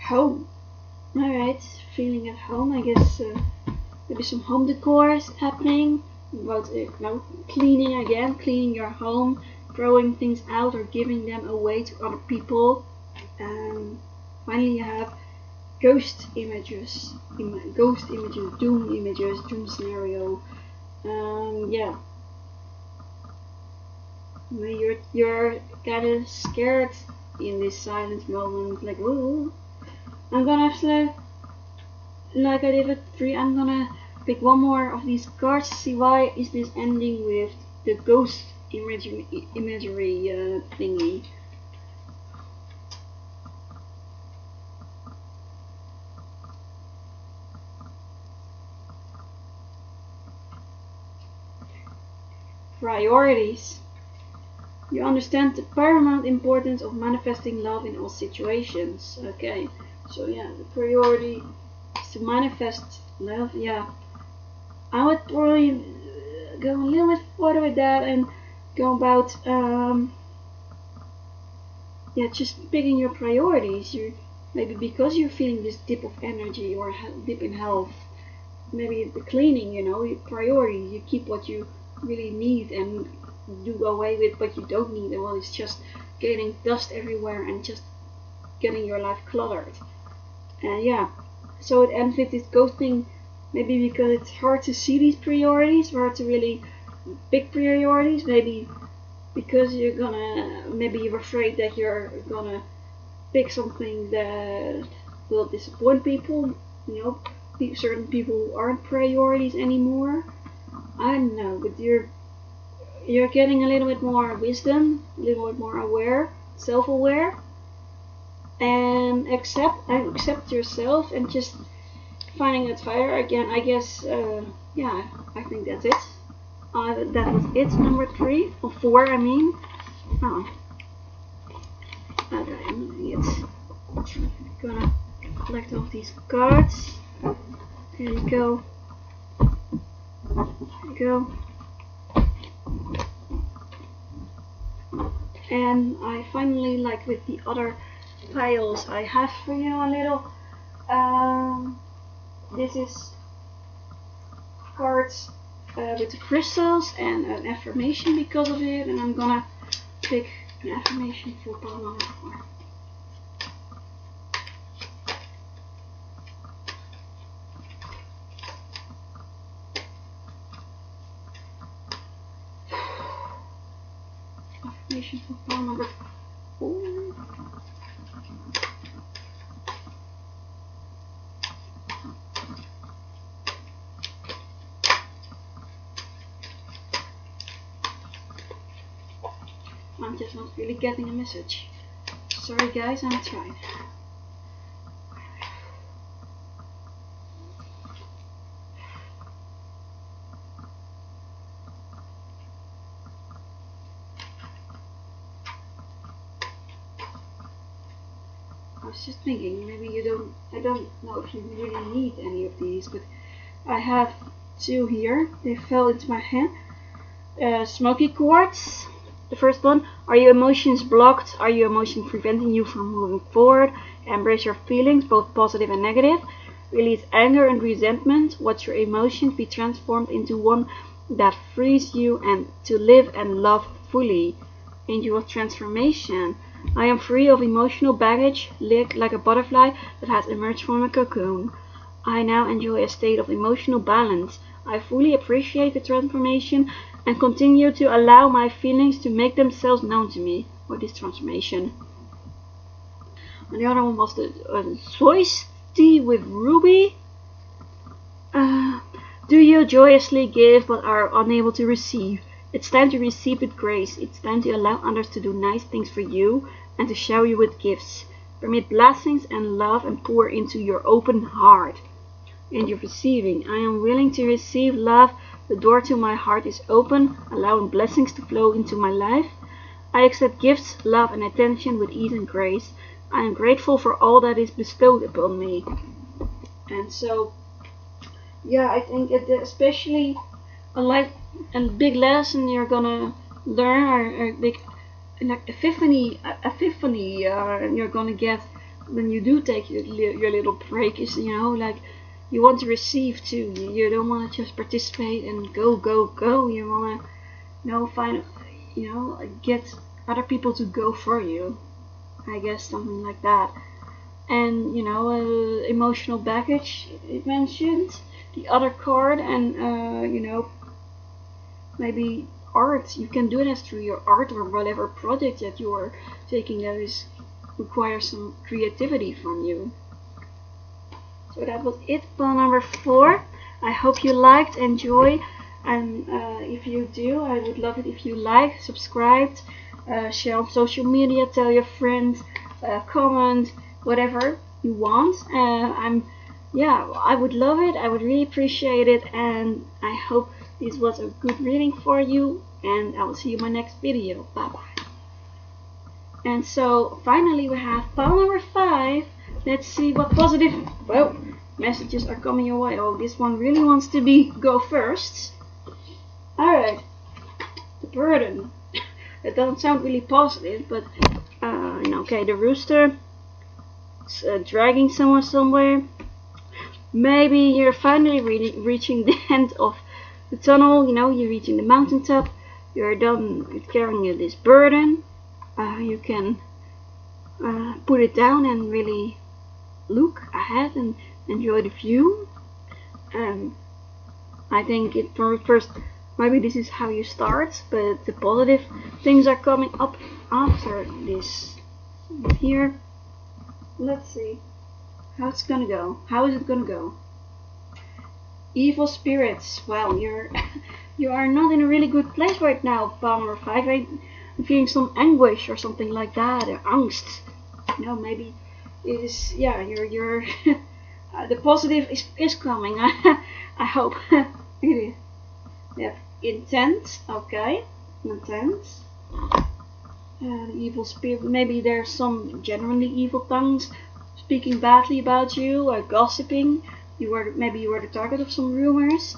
S1: Home. Alright, feeling at home. I guess maybe some home decor is happening. About no, cleaning again, cleaning your home, throwing things out or giving them away to other people. Finally, you have ghost images, doom images, doom scenario. Yeah, you're kind of scared in this silent moment, like, whoa. I'm gonna have to, like I did with 3, I'm gonna pick one more of these cards, see why is this ending with the ghost imagery thingy. Priorities. You understand the paramount importance of manifesting love in all situations. Okay, so yeah, the priority is to manifest love. Yeah, I would probably go a little bit further with that and go about yeah, just picking your priorities. You maybe because you're feeling this dip of energy or dip in health, maybe the cleaning, you know, your priorities. You keep what you really need and do away with what you don't need, and well, it's just getting dust everywhere and just getting your life cluttered. And yeah, so it ends with this ghosting, maybe because it's hard to see these priorities, hard to really pick priorities, maybe because maybe you're afraid that you're gonna pick something that will disappoint people, you know, certain people aren't priorities anymore. I don't know, but you're getting a little bit more wisdom, a little bit more aware, self-aware, and accept yourself and just finding that fire again. I guess yeah, I think that's it. That was it, number 3 or 4. I mean, oh, okay, I'm gonna collect all these cards. There you go. There you go. And I finally, like with the other piles, I have for you a little. This is cards with the crystals and an affirmation because of it, and I'm gonna pick an affirmation for pile number 4. Affirmation for pile number 4. I'm just not really getting a message. Sorry guys, I'm trying. I was just thinking, maybe I don't know if you really need any of these, but I have 2 here. They fell into my hand. Smoky quartz. The first one, are your emotions blocked? Are your emotions preventing you from moving forward? Embrace your feelings, both positive and negative. Release anger and resentment. Watch your emotions be transformed into one that frees you and to live and love fully. Angel of transformation. I am free of emotional baggage, like a butterfly that has emerged from a cocoon. I now enjoy a state of emotional balance. I fully appreciate the transformation and continue to allow my feelings to make themselves known to me. Or this transformation. And the other one was the Swiss tea with ruby. Do you joyously give but are unable to receive? It's time to receive with grace. It's time to allow others to do nice things for you and to shower you with gifts. Permit blessings and love and pour into your open heart. And you're receiving. I am willing to receive love. The door to my heart is open, allowing blessings to flow into my life. I accept gifts, love, and attention with ease and grace. I am grateful for all that is bestowed upon me. And so, yeah, I think especially a big lesson you're gonna learn, or big epiphany you're gonna get when you do take your little break is, like, you want to receive too. You don't want to just participate and go. You want to, get other people to go for you. I guess something like that. And emotional baggage it mentioned, the other card, and maybe art. You can do this through your art or whatever project that you are taking that requires some creativity from you. So that was it, pile number 4. I hope you liked, enjoy, and if you do, I would love it if you like, subscribed, share on social media, tell your friends, comment, whatever you want. I would love it. I would really appreciate it, and I hope this was a good reading for you, and I will see you in my next video. Bye bye. And so finally we have pile number 5. Let's see what positive messages are coming your way. Oh, this one really wants to go first. Alright, the burden. It doesn't sound really positive, but okay, the rooster is dragging someone somewhere. Maybe you're finally reaching the end of the tunnel. You're reaching the mountaintop. You're done with carrying this burden. You can put it down and really look ahead and enjoy the view. I think first, maybe this is how you start, but the positive things are coming up after this. Here, let's see how it's gonna go. How is it gonna go? Evil spirits. Well, you are not in a really good place right now, pile number 5. I'm feeling some anguish or something like that, or angst. Maybe it is. Yeah, you're. The positive is coming. I hope. Yeah, intense. Okay, intense. The evil spirit. Maybe there's some genuinely evil tongues speaking badly about you, or gossiping. Maybe you were the target of some rumors,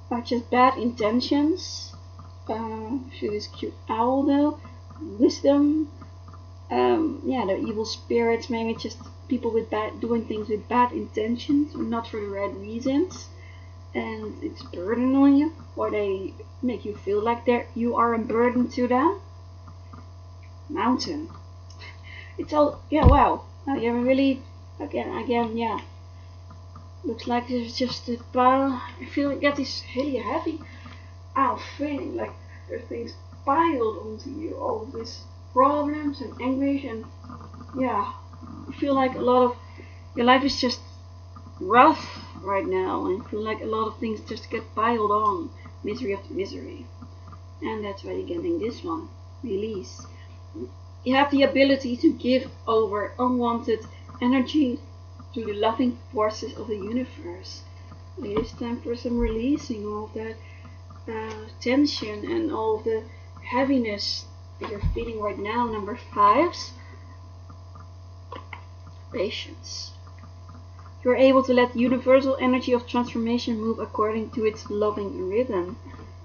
S1: or just bad intentions. See this cute owl though. Wisdom. The evil spirits, maybe just people doing things with bad intentions, not for the right reasons, and it's a burden on you, or they make you feel like you are a burden to them. Mountain. It's all, wow. You really, again, yeah. Looks like there's just a pile. I feel like that is really heavy. Feeling like there's things piled onto you, all of these problems and anguish, and I feel like a lot of your life is just rough right now, and I feel like a lot of things just get piled on, misery after misery, and that's why you're getting this one, release. You have the ability to give over unwanted energy to the loving forces of the universe. It is time for some releasing all of that tension and all of the heaviness that you're feeling right now. Number 5's patience. You're able to let the universal energy of transformation move according to its loving rhythm.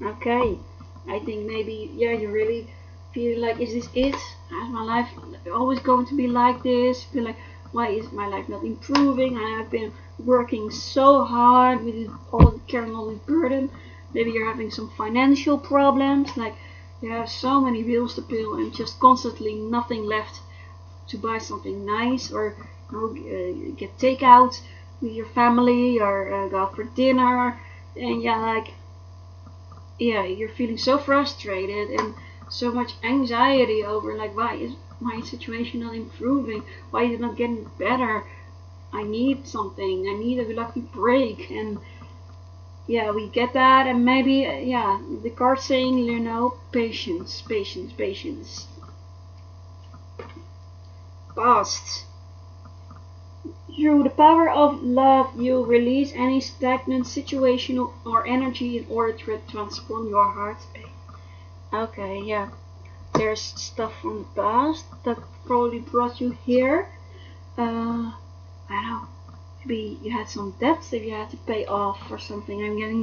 S1: Okay, I think maybe you really feel like, is this it? Is my life always going to be like this? Feel like why is my life not improving? I've been working so hard with carrying all this burden. Maybe you're having some financial problems, like you have so many bills to pay and just constantly nothing left to buy something nice, or get takeout with your family, or go out for dinner, and you're feeling so frustrated and so much anxiety over, like, why is my situation not improving? Why is it not getting better? I need something. I need a lucky break. And we get that. And maybe the card saying, patience, patience, patience. Past. Through the power of love, you release any stagnant situation or energy in order to transform your heart. Okay, yeah. There's stuff from the past that probably brought you here. I don't know. Maybe you had some debts that you had to pay off or something. I'm getting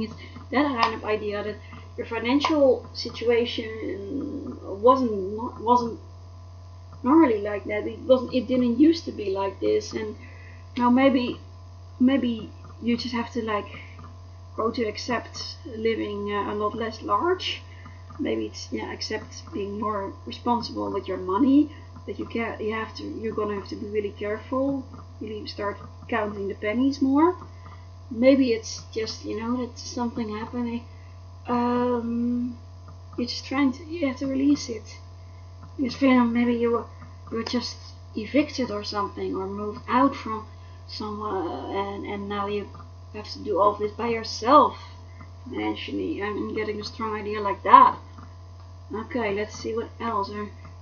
S1: that kind of idea that your financial situation wasn't normally like that. It didn't used to be like this, and now maybe you just have to grow to accept living a lot less large. Maybe it's accept being more responsible with your money. That you're gonna have to be really careful. Really start counting the pennies more. Maybe it's just that's something happening. You're just you have to release it. You're feeling maybe you were just evicted or something, or moved out from somewhere, and now you have to do all of this by yourself financially. I'm getting a strong idea like that. Okay, let's see what else.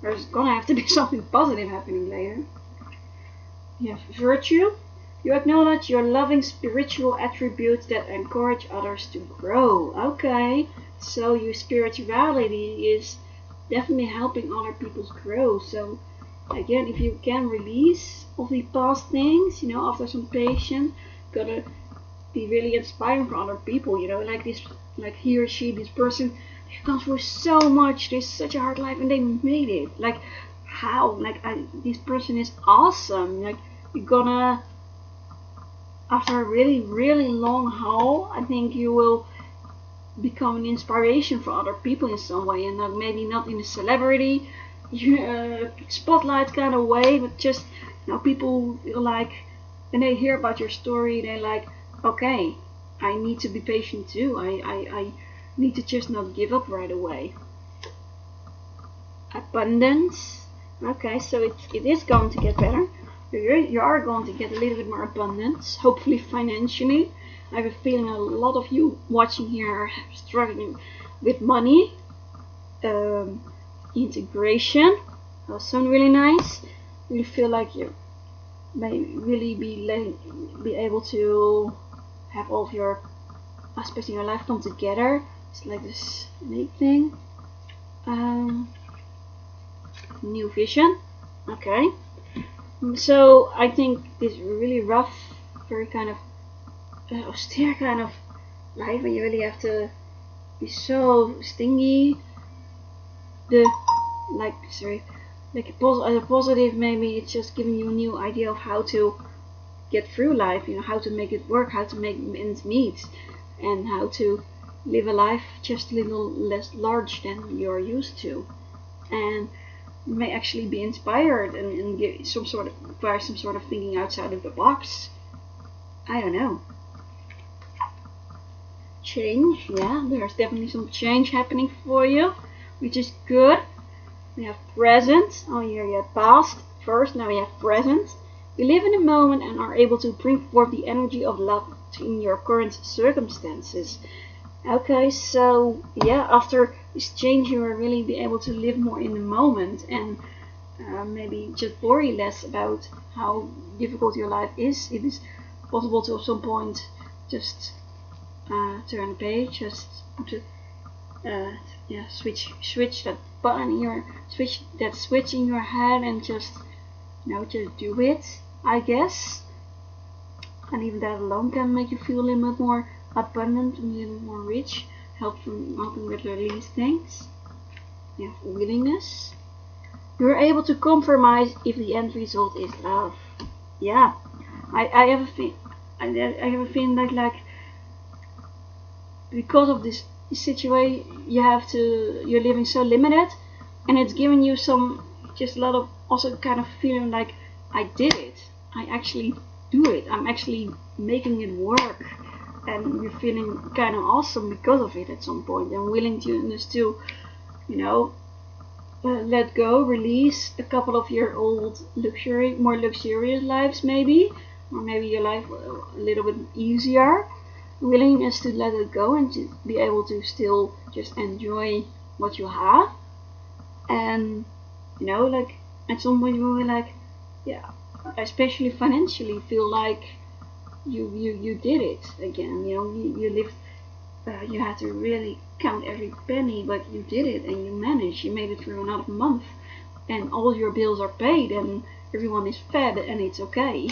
S1: There's gonna have to be something positive happening later. You have virtue. You acknowledge your loving spiritual attributes that encourage others to grow. Okay, so your spirituality is definitely helping other people grow. So again, if you can release all the past things, after some patience, gotta be really inspiring for other people. Like he or she, this person, they've gone through so much. There's such a hard life, and they made it. Like how? This person is awesome. Like you're gonna, after a really, really long haul, I think you will become an inspiration for other people in some way, and maybe not in a celebrity spotlight kind of way, but just people when they hear about your story, they're like, okay, I need to be patient too. I need to just not give up right away. Abundance. Okay, so it is going to get better. You are going to get a little bit more abundance, hopefully financially. I have a feeling a lot of you watching here are struggling with money. Integration. Also really nice. You feel like you may really be able to have all of your aspects in your life come together. It's like this neat thing. New vision. Okay. So I think this really rough, very kind of austere kind of life, when you really have to be so stingy. As a positive, maybe it's just giving you a new idea of how to get through life, how to make it work, how to make ends meet, and how to live a life just a little less large than you're used to. And you may actually be inspired and get some sort of thinking outside of the box. I don't know. Change, there's definitely some change happening for you, which is good. We have present. Oh, here you have past first, now we have present. You live in the moment and are able to bring forth the energy of love in your current circumstances. Okay, so after this change, you will really be able to live more in the moment, and maybe just worry less about how difficult your life is. It is possible to at some point just turn the page, just put switch that button in your switch in your head, and just just do it, I guess. And even that alone can make you feel a little bit more abundant and a little more rich, helping with release things. You have willingness. You are able to compromise if the end result is love. yeah, I have a feel, I have a feeling that like because of this situation you're living so limited, and it's giving you some just a lot of also kind of feeling like I did it, I actually do it, I'm actually making it work, and you're feeling kind of awesome because of it at some point, and willing to still, you know, let go, release a couple of your old more luxurious lives maybe, or maybe your life a little bit easier, willingness to let it go and to be able to still just enjoy what you have, and you know, like at some point you will be like, yeah, especially financially, feel like you did it again. You know, you lived. You had to really count every penny, but you did it and you managed. You made it through another month, and all your bills are paid, and everyone is fed, and it's okay.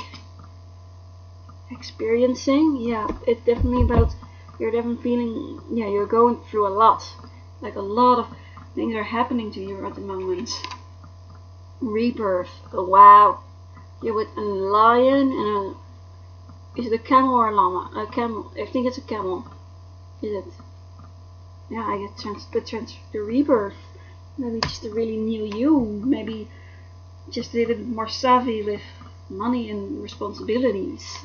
S1: Experiencing, yeah, it's definitely about. You're definitely feeling, yeah, you're going through a lot. Like a lot of things are happening to you at the moment. Rebirth. Oh, wow. You're with a lion and is it a camel or a llama? A camel. I think it's a camel. Is it? Yeah, I get the rebirth. Maybe just a really new you. Maybe just a little bit more savvy with money and responsibilities.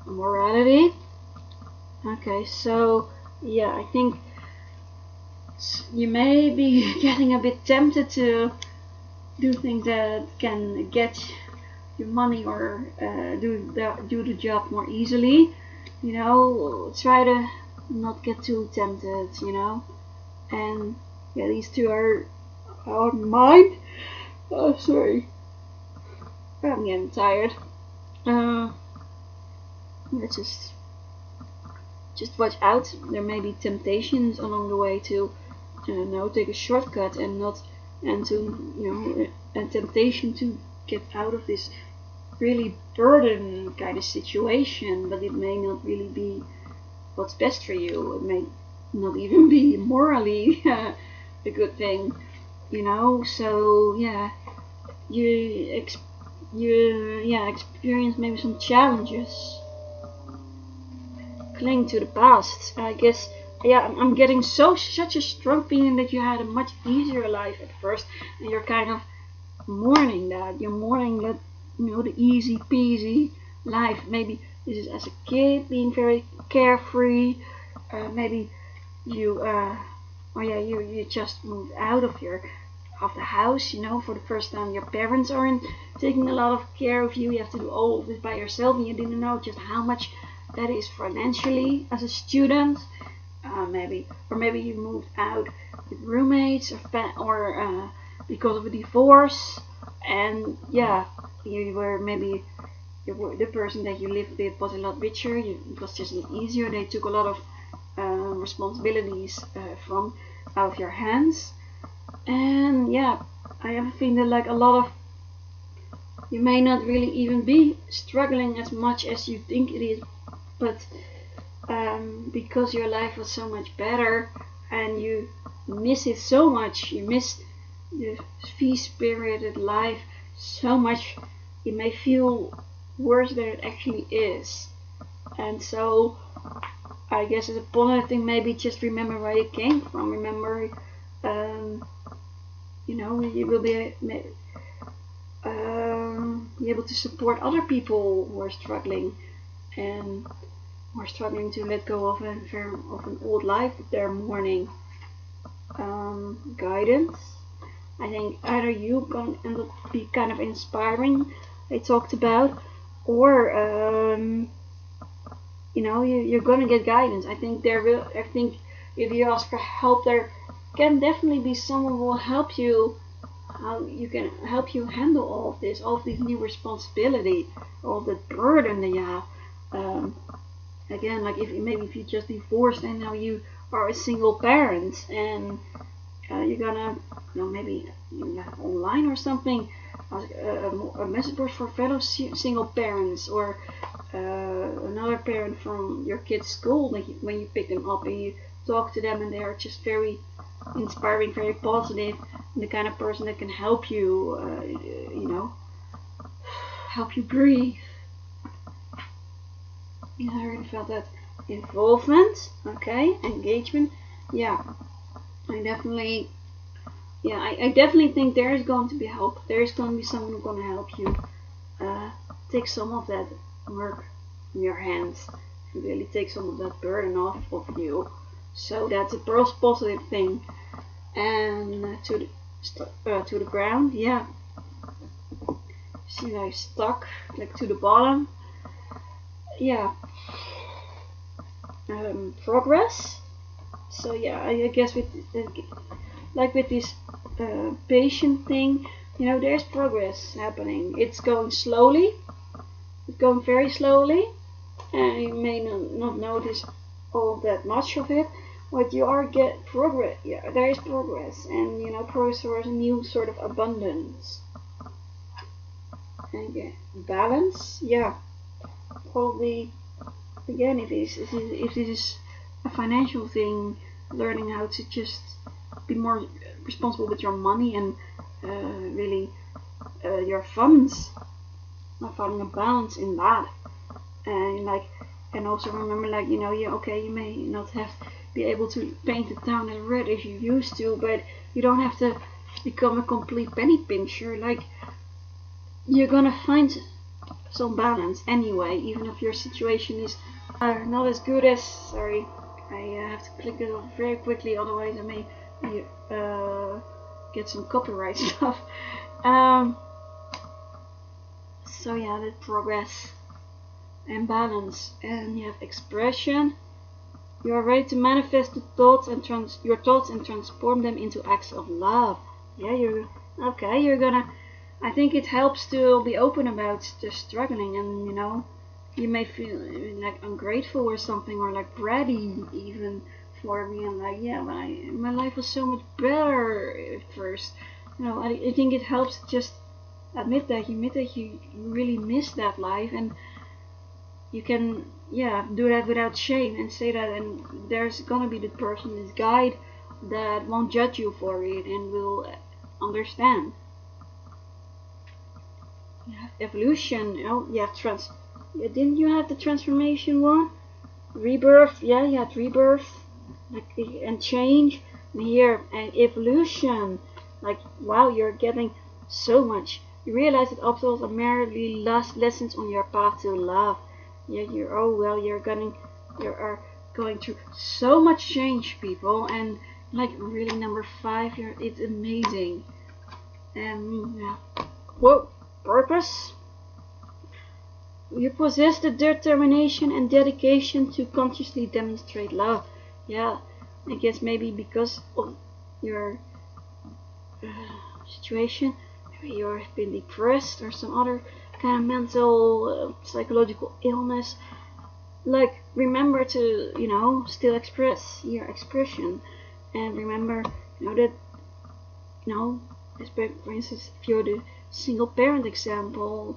S1: Morality. Okay, so yeah, I think you may be getting a bit tempted to do things that can get you money or do the job more easily. You know, try to not get too tempted. You know, and yeah, these two are mine. Oh, sorry, I'm getting tired. Let's just watch out. There may be temptations along the way to take a shortcut and not and to a temptation to get out of this really burden kind of situation, but it may not really be what's best for you. It may not even be morally a good thing, you know. So yeah, you experience maybe some challenges. Cling to the past, I guess. Yeah, I'm getting such a strong feeling that you had a much easier life at first, and you're kind of mourning that. You're mourning that, the easy peasy life. Maybe this is as a kid, being very carefree. Maybe you, you just moved out of the house. For the first time, your parents aren't taking a lot of care of you. You have to do all of this by yourself, and you didn't know just how much that is financially as a student. Maybe you moved out with roommates or because of a divorce, and yeah, the person that you lived with was a lot richer. It was just a lot easier. They took a lot of responsibilities from out of your hands, and yeah, I have a feeling that like a lot of you may not really even be struggling as much as you think it is, but because your life was so much better and you miss it so much, you miss the free-spirited life so much, it may feel worse than it actually is. And so I guess as a positive thing, maybe just remember where you came from. Remember, you will be able to support other people who are struggling and are struggling to let go of an old life that they're mourning. Guidance. I think either you can end up be kind of inspiring, I talked about, or you're gonna get guidance. I think if you ask for help, there can definitely be someone who will help you. How you can help you handle all of these new responsibility, all the burden that you have. Again, like if you just divorced and now you are a single parent and you're gonna, maybe online or something, a message board for fellow single parents or another parent from your kid's school when you pick them up and you talk to them and they are just very inspiring, very positive, and the kind of person that can help you, help you breathe. Yeah, I already felt that. Involvement, okay, engagement. Yeah, I definitely think there is going to be help. There is going to be someone who's going to help you take some of that work in your hands and really take some of that burden off of you. So that's a positive thing. And to the ground, yeah. See, like stuck, like to the bottom. Yeah. Progress. So yeah, I guess with like with this patient thing, there's progress happening. It's going slowly. It's going very slowly, and you may not notice all that much of it, but you are get progress. Yeah, there is progress, and progress towards a new sort of abundance. And yeah, balance. Yeah, probably. Again, if this is a financial thing, learning how to just be more responsible with your money and really your funds, finding a balance in that, and also remember, you may not have be able to paint the town as red as you used to, but you don't have to become a complete penny pincher. Like, you're gonna find some balance anyway, even if your situation is not as good as. Sorry, I have to click it off very quickly, otherwise I may get some copyright stuff. So yeah, that progress and balance, and you have expression. You are ready to manifest the thoughts and your thoughts and transform them into acts of love. Yeah, you're okay. You're gonna. I think it helps to be open about the struggling, and you may feel like ungrateful or something, or like bratty even for being like, yeah, my life was so much better at first. I think it helps to just admit that you really miss that life, and you can do that without shame and say that, and there's gonna be the person, this guide, that won't judge you for it and will understand. You have evolution. You have didn't you have the transformation one? Rebirth. Yeah, you had rebirth, and change. And here, and evolution. Like, wow, you're getting so much. You realize that obstacles are merely lessons on your path to love. Yeah, you are going through so much change, people, and like really number 5, it's amazing. And yeah, whoa. Purpose. You possess the determination and dedication to consciously demonstrate love. Yeah, I guess maybe because of your situation, maybe you've been depressed or some other kind of mental, psychological illness. Like, remember to, still express your expression, and remember, that, for instance, if you're the single parent example,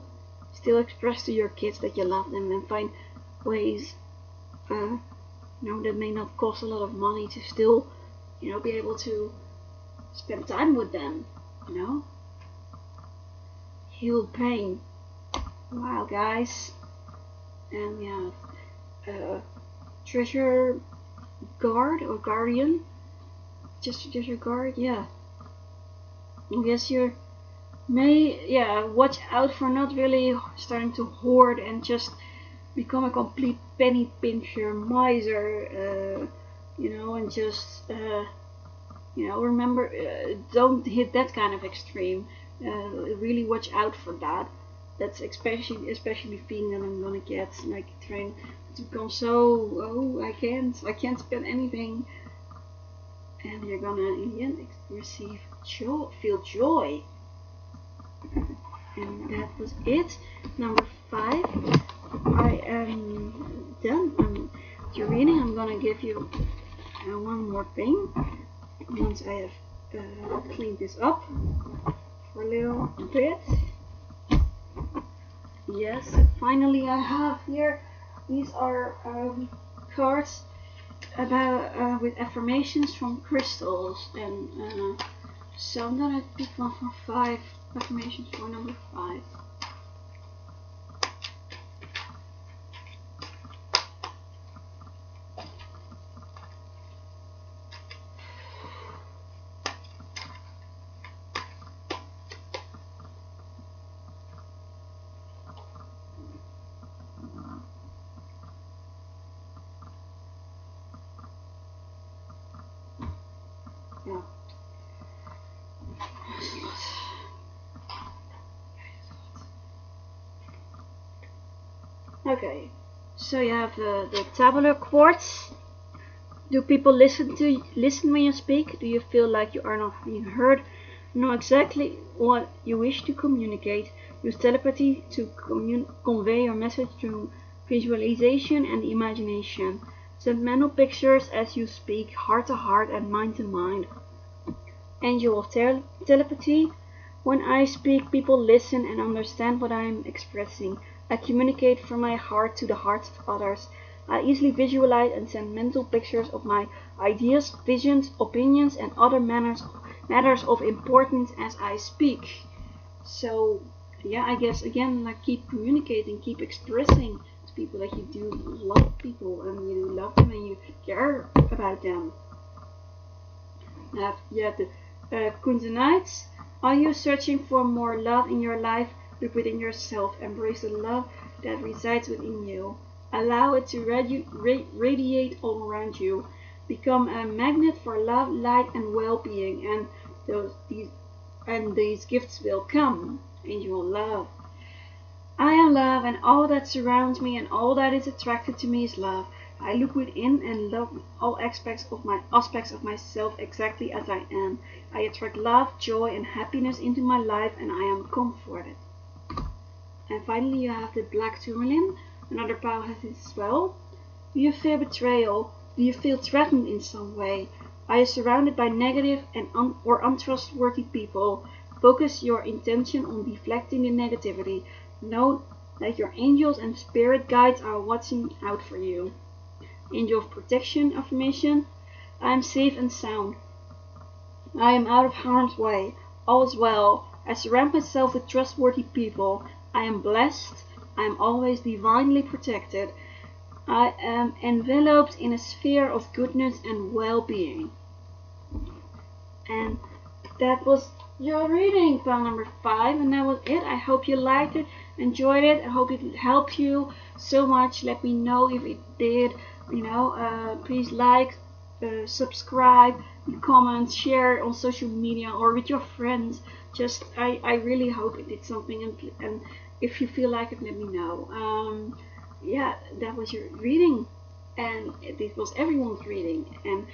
S1: still express to your kids that you love them, and find ways that may not cost a lot of money to still be able to spend time with them, heal pain. Wow, guys. And yeah, treasure guard or guardian, just treasure guard. Yeah, I guess you're watch out for not really starting to hoard and just become a complete penny pincher, miser, and just remember, don't hit that kind of extreme. Really watch out for that. That's especially feeling that I'm gonna get like trying to become so I can't spend anything, and you're gonna in the end receive feel joy. And that was it. Number 5. I am done with your reading. I'm gonna give you one more thing once I have cleaned this up for a little bit. Yes, finally I have here. These are cards about with affirmations from crystals, and so I'm gonna pick one from 5 affirmations for number 5. Okay, so you have the tabular quartz. Do people listen when you speak? Do you feel like you are not being heard? Know exactly what you wish to communicate. Use telepathy to convey your message through visualization and imagination. Send mental pictures as you speak, heart to heart and mind to mind. Angel of telepathy. When I speak, people listen and understand what I am expressing. I communicate from my heart to the hearts of others. I easily visualize and send mental pictures of my ideas, visions, opinions, and other matters of importance as I speak. So, yeah, I guess again, like keep communicating, keep expressing to people that you do love people and you do love them and you care about them. You have the Kundanites. Are you searching for more love in your life? Look within yourself. Embrace the love that resides within you. Allow it to radiate all around you. Become a magnet for love, light, and well-being, and these gifts will come. Angel love. I am love, and all that surrounds me and all that is attracted to me is love. I look within and love all aspects of myself exactly as I am. I attract love, joy, and happiness into my life, and I am comforted. And finally, you have the black tourmaline. Another power has this as well. Do you fear betrayal? Do you feel threatened in some way? Are you surrounded by negative or untrustworthy people? Focus your intention on deflecting the negativity. Know that your angels and spirit guides are watching out for you. Angel of protection affirmation. I am safe and sound. I am out of harm's way. All is well. I surround myself with trustworthy people. I am blessed. I am always divinely protected. I am enveloped in a sphere of goodness and well-being. And that was your reading, pile number 5, and that was it. I hope you liked it, enjoyed it. I hope it helped you so much. Let me know if it did. Please like, subscribe, comment, share on social media or with your friends. I really hope it did something, and if you feel like it, let me know. Yeah, that was your reading, and this was everyone's reading, and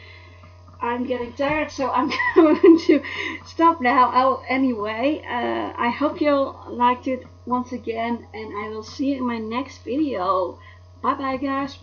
S1: I'm getting tired, so I'm going to stop now. Anyway, I hope you liked it once again, and I will see you in my next video. Bye bye, guys.